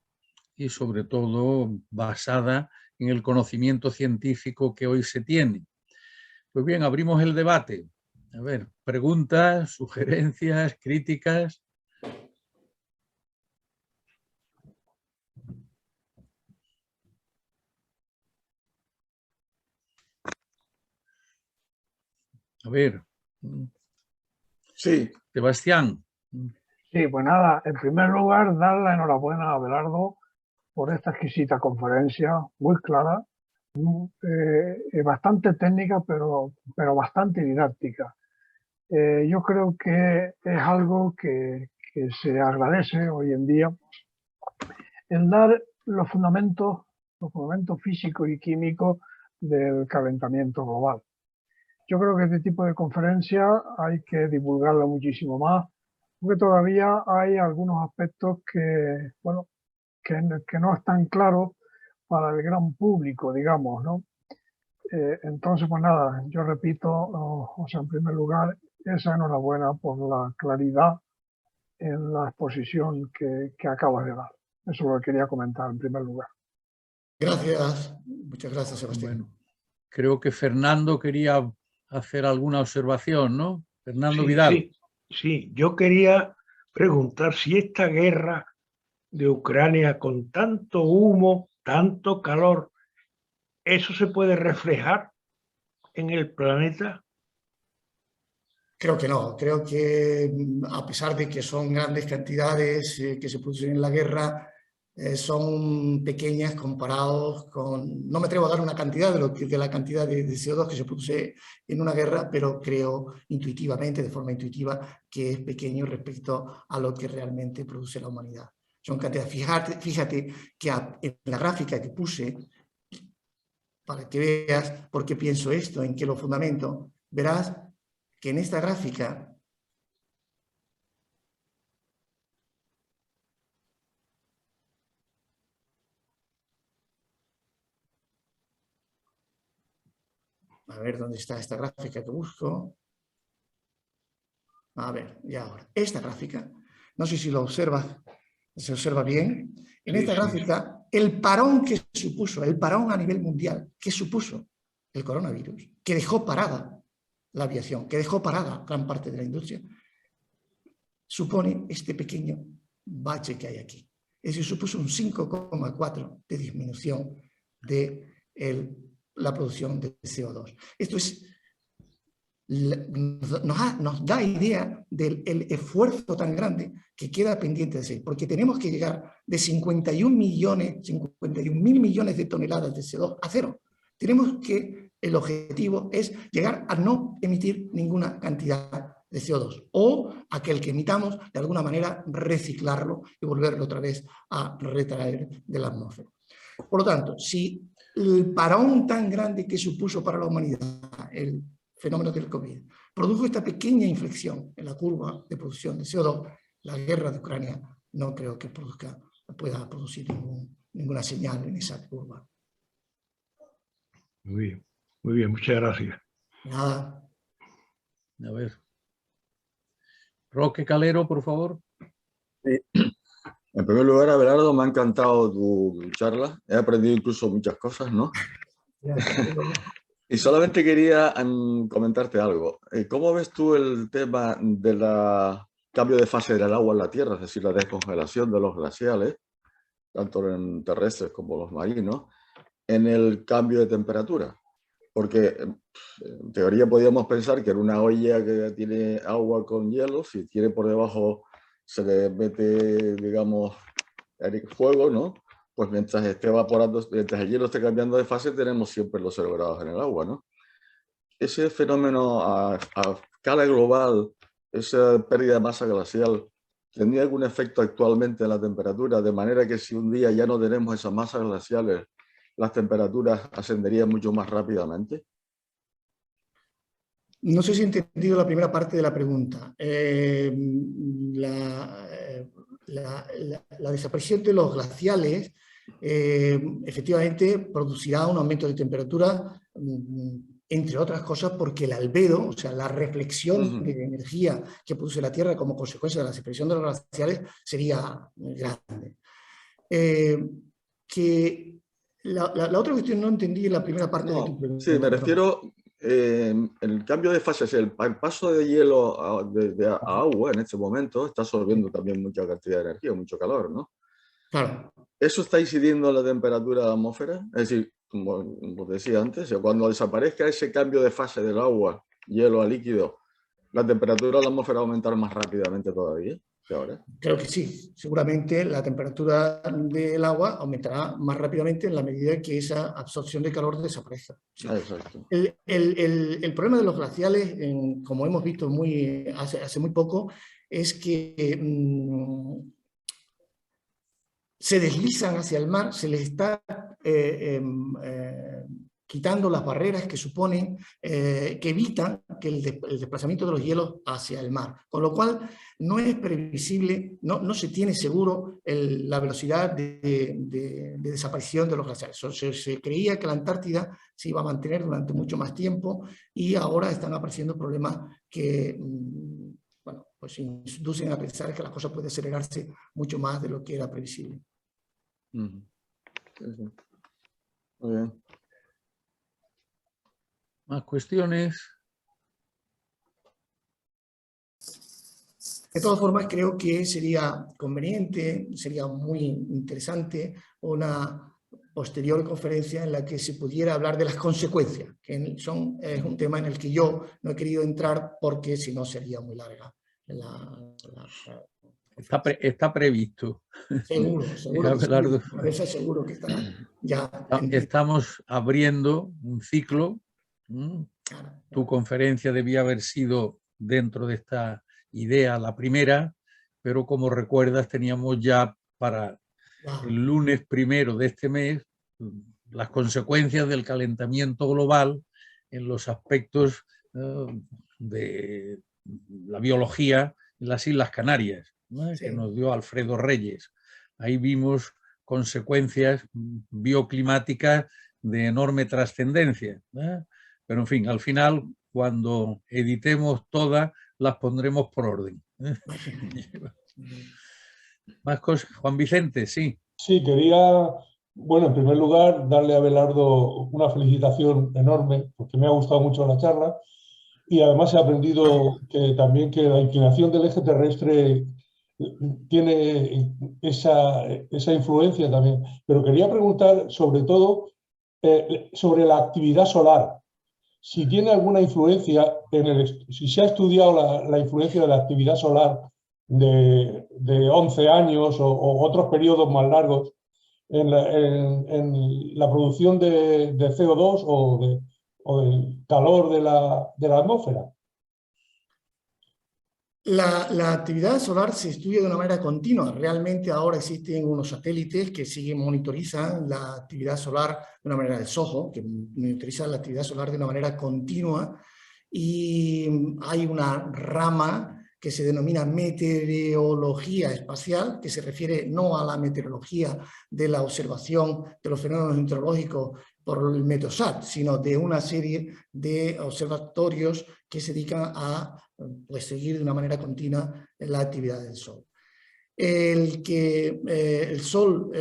y sobre todo basada en el conocimiento científico que hoy se tiene. Pues bien, abrimos el debate. A ver, preguntas, sugerencias, críticas. A ver. Sí. Sebastián. Sí, pues nada, en primer lugar, dar la enhorabuena a Abelardo por esta exquisita conferencia, muy clara, bastante técnica, pero bastante didáctica. Yo creo que es algo que se agradece hoy en día, el dar los fundamentos físicos y químicos del calentamiento global. Yo creo que este tipo de conferencia hay que divulgarla muchísimo más, porque todavía hay algunos aspectos que, bueno, que no están claros para el gran público, digamos, ¿no? Entonces, pues nada, yo repito, o sea, en primer lugar, esa enhorabuena por la claridad en la exposición que acabas de dar. Eso lo quería comentar en primer lugar. Gracias, muchas gracias, Sebastián. Bueno, creo que Fernando quería hacer alguna observación, ¿no? Fernando Sí, Vidal. Sí, yo quería preguntar si esta guerra de Ucrania con tanto humo, tanto calor, ¿eso se puede reflejar en el planeta? Creo que no, creo que a pesar de que son grandes cantidades que se producen en la guerra, son pequeñas comparados con... No me atrevo a dar una cantidad de la cantidad de CO2 que se produce en una guerra, pero creo intuitivamente, de forma intuitiva, que es pequeño respecto a lo que realmente produce la humanidad. Son cantidades. Fíjate que en la gráfica que puse, para que veas por qué pienso esto, en qué lo fundamento, verás que en esta gráfica a ver dónde está esta gráfica que busco. A ver, y ahora, esta gráfica, no sé si lo observas, se observa bien. En esta gráfica, el parón que supuso, el parón a nivel mundial que supuso el coronavirus, que dejó parada la aviación, que dejó parada gran parte de la industria, supone este pequeño bache que hay aquí. Es decir, supuso un 5,4 de disminución de la producción de CO2. Esto es, nos da idea del esfuerzo tan grande que queda pendiente de hacer, porque tenemos que llegar de 51.000 millones de toneladas de CO2 a cero. Tenemos que, el objetivo es llegar a no emitir ninguna cantidad de CO2, o aquel que emitamos, de alguna manera reciclarlo y volverlo otra vez a retraer de la atmósfera. Por lo tanto, si el parón tan grande que supuso para la humanidad el fenómeno del COVID produjo esta pequeña inflexión en la curva de producción de CO2, la guerra de Ucrania no creo que pueda producir ninguna señal en esa curva. Muy bien, muchas gracias. Nada. A ver. Roque Calero, por favor. Sí. En primer lugar, Abelardo, me ha encantado tu charla. He aprendido incluso muchas cosas, ¿no? Y solamente quería comentarte algo. ¿Cómo ves tú el tema del cambio de fase del agua en la Tierra, es decir, la descongelación de los glaciales, tanto en terrestres como los marinos, en el cambio de temperatura? Porque en teoría podríamos pensar que en una olla que tiene agua con hielo, si tiene por debajo, se le mete, digamos, fuego, ¿no? Pues mientras esté evaporando, mientras el hielo esté cambiando de fase, tenemos siempre los 0 grados en el agua, ¿no? Ese fenómeno a escala global, esa pérdida de masa glacial, ¿tendría algún efecto actualmente en la temperatura? De manera que si un día ya no tenemos esas masas glaciales, las temperaturas ascenderían mucho más rápidamente. No sé si he entendido la primera parte de la pregunta. La desaparición de los glaciales efectivamente producirá un aumento de temperatura, entre otras cosas porque el albedo, o sea, la reflexión de energía que produce la Tierra como consecuencia de la desaparición de los glaciales sería grande. La otra cuestión no entendí la primera parte de tu pregunta. Sí, me refiero el cambio de fase, el paso de hielo a agua en este momento está absorbiendo también mucha cantidad de energía, mucho calor, ¿no? Claro. ¿Eso está incidiendo en la temperatura de la atmósfera? Es decir, como decía antes, cuando desaparezca ese cambio de fase del agua, hielo a líquido, ¿la temperatura de la atmósfera va a aumentar más rápidamente todavía que ahora? Creo que sí. Seguramente la temperatura del agua aumentará más rápidamente en la medida que esa absorción de calor desaparezca. Sí. Exacto. El problema de los glaciales, como hemos visto hace muy poco, es que se deslizan hacia el mar, se les está quitando las barreras que suponen, que evitan que el desplazamiento de los hielos hacia el mar. Con lo cual no es previsible, no se tiene seguro la velocidad de desaparición de los glaciares. Se creía que la Antártida se iba a mantener durante mucho más tiempo y ahora están apareciendo problemas que bueno, pues inducen a pensar que la cosa puede acelerarse mucho más de lo que era previsible. Sí, sí. Muy bien. ¿Más cuestiones? De todas formas, creo que sería conveniente, sería muy interesante una posterior conferencia en la que se pudiera hablar de las consecuencias, que es un tema en el que yo no he querido entrar porque si no sería muy larga. Está previsto. Seguro, seguro que estará ya. Estamos abriendo un ciclo. Tu conferencia debía haber sido dentro de esta idea la primera, pero como recuerdas teníamos ya para el lunes 1 de este mes las consecuencias del calentamiento global en los aspectos de la biología en las Islas Canarias, ¿no? Sí. Que nos dio Alfredo Reyes. Ahí vimos consecuencias bioclimáticas de enorme trascendencia, ¿no? Pero en fin, al final, cuando editemos todas, las pondremos por orden. Más cosas. Juan Vicente, sí. Sí, quería, bueno, en primer lugar, darle a Abelardo una felicitación enorme, porque me ha gustado mucho la charla, y además he aprendido que también que la inclinación del eje terrestre tiene esa influencia también. Pero quería preguntar sobre todo sobre la actividad solar. Si tiene alguna influencia, si se ha estudiado la influencia de la actividad solar de 11 años o otros periodos más largos en la producción de CO2 o del calor de la atmósfera. La actividad solar se estudia de una manera continua. Realmente ahora existen unos satélites que monitorizan la actividad solar de una manera de SOHO, que monitorizan la actividad solar de una manera continua, y hay una rama que se denomina meteorología espacial, que se refiere no a la meteorología de la observación de los fenómenos meteorológicos por el Meteosat, sino de una serie de observatorios que se dedican a seguir de una manera continua la actividad del Sol. el que el Sol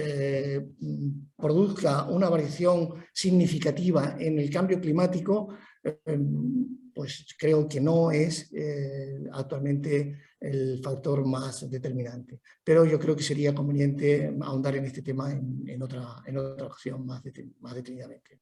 produzca una variación significativa en el cambio climático, pues creo que no es actualmente el factor más determinante. Pero yo creo que sería conveniente ahondar en este tema en otra ocasión más detenidamente.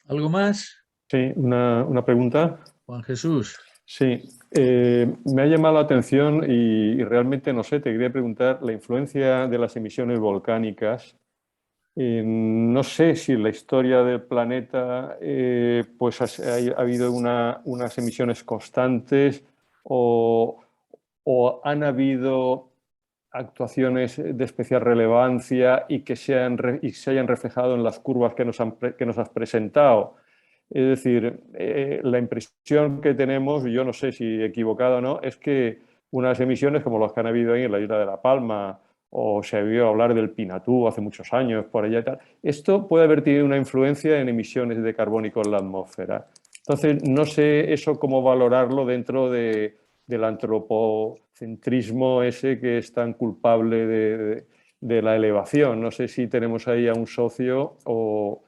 ¿Algo más? Sí, una pregunta. Juan Jesús. Sí, me ha llamado la atención y realmente, no sé, te quería preguntar la influencia de las emisiones volcánicas. No sé si en la historia del planeta pues ha habido unas emisiones constantes o han habido actuaciones de especial relevancia y que se hayan reflejado en las curvas que nos has presentado. Es decir, la impresión que tenemos, yo no sé si equivocada o no, es que unas emisiones como las que han habido ahí en la isla de La Palma, o se ha oído hablar del Pinatú hace muchos años, por allá y tal, esto puede haber tenido una influencia en emisiones de carbónico en la atmósfera. Entonces, no sé eso cómo valorarlo dentro del antropocentrismo ese que es tan culpable de la elevación. No sé si tenemos ahí a un socio o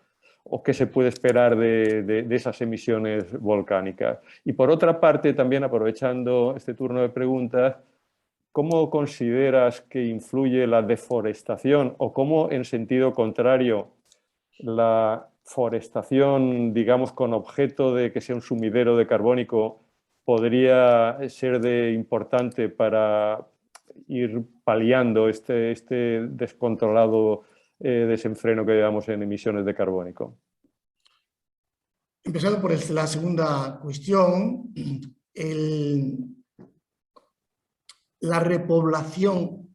qué se puede esperar de esas emisiones volcánicas. Y por otra parte, también aprovechando este turno de preguntas, ¿cómo consideras que influye la deforestación o cómo, en sentido contrario, la forestación, digamos, con objeto de que sea un sumidero de carbónico, podría ser importante para ir paliando este descontrolado desenfreno que llevamos en emisiones de carbónico? Empezando por la segunda cuestión, la repoblación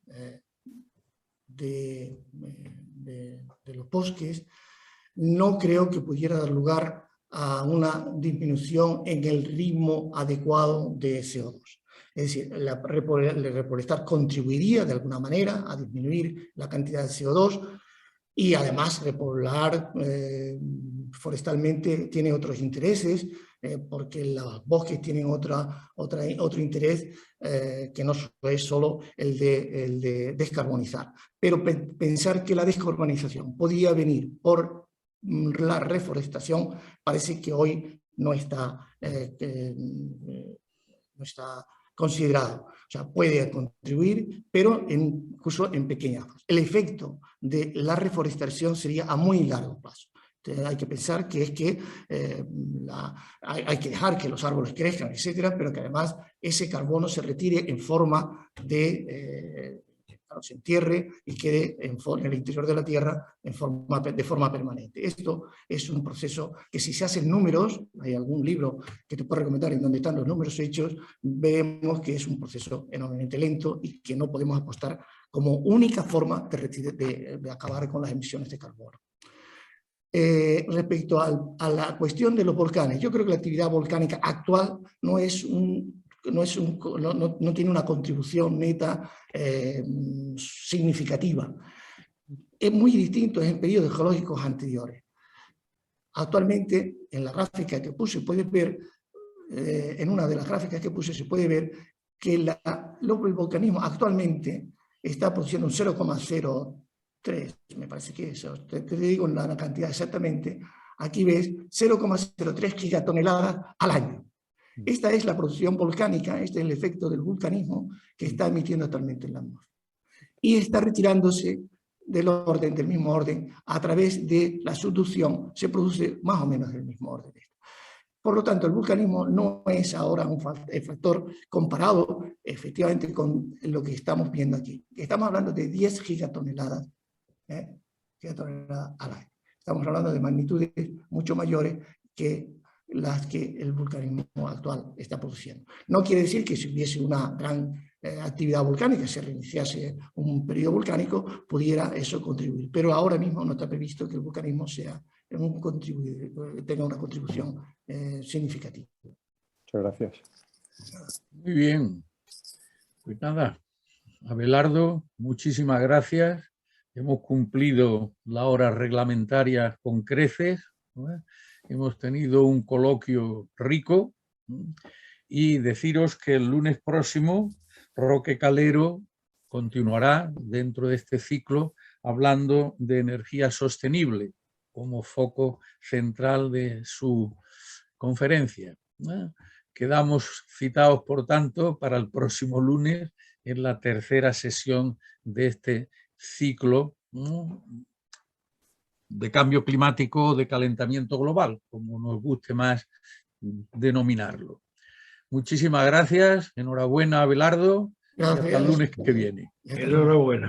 de los bosques no creo que pudiera dar lugar a una disminución en el ritmo adecuado de CO2. Es decir, el reforestar contribuiría de alguna manera a disminuir la cantidad de CO2 y además repoblar forestalmente tiene otros intereses, porque los bosques tienen otro interés que no es solo el de descarbonizar. Pero pensar que la descarbonización podía venir por la reforestación parece que hoy no está considerado. O sea, puede contribuir, pero incluso en pequeñas. El efecto de la reforestación sería a muy largo plazo. Entonces, hay que pensar que hay que dejar que los árboles crezcan, etcétera, pero que además ese carbono se retire en forma de se entierre y quede en el interior de la Tierra de forma permanente. Esto es un proceso que, si se hacen números, hay algún libro que te puedo recomendar en donde están los números hechos, vemos que es un proceso enormemente lento y que no podemos apostar como única forma de acabar con las emisiones de carbono. Respecto a la cuestión de los volcanes, yo creo que la actividad volcánica actual no tiene una contribución neta significativa. Es muy distinto en periodos geológicos anteriores. Actualmente, en la gráfica que puse, puedes ver, en una de las gráficas que puse, se puede ver que el volcanismo actualmente está produciendo un 0,03, me parece que eso, te digo la cantidad exactamente, aquí ves 0,03 gigatoneladas al año. Esta es la producción volcánica, este es el efecto del vulcanismo que está emitiendo actualmente en la atmósfera. Y está retirándose del mismo orden, a través de la subducción, se produce más o menos del mismo orden. Por lo tanto, el vulcanismo no es ahora un factor comparado efectivamente con lo que estamos viendo aquí. Estamos hablando de 10 gigatoneladas, gigatoneladas al año. Estamos hablando de magnitudes mucho mayores que las que el vulcanismo actual está produciendo. No quiere decir que si hubiese una gran actividad volcánica, se reiniciase un periodo volcánico, pudiera eso contribuir. Pero ahora mismo no está previsto que el vulcanismo tenga una contribución significativa. Muchas gracias. Muy bien. Pues nada, Abelardo, muchísimas gracias. Hemos cumplido la hora reglamentaria con creces, ¿no? Hemos tenido un coloquio rico y deciros que el lunes próximo Roque Calero continuará dentro de este ciclo hablando de energía sostenible como foco central de su conferencia. Quedamos citados, por tanto, para el próximo lunes en la tercera sesión de este ciclo de cambio climático o de calentamiento global, como nos guste más denominarlo. Muchísimas gracias, enhorabuena Abelardo, y hasta el lunes que viene. Enhorabuena.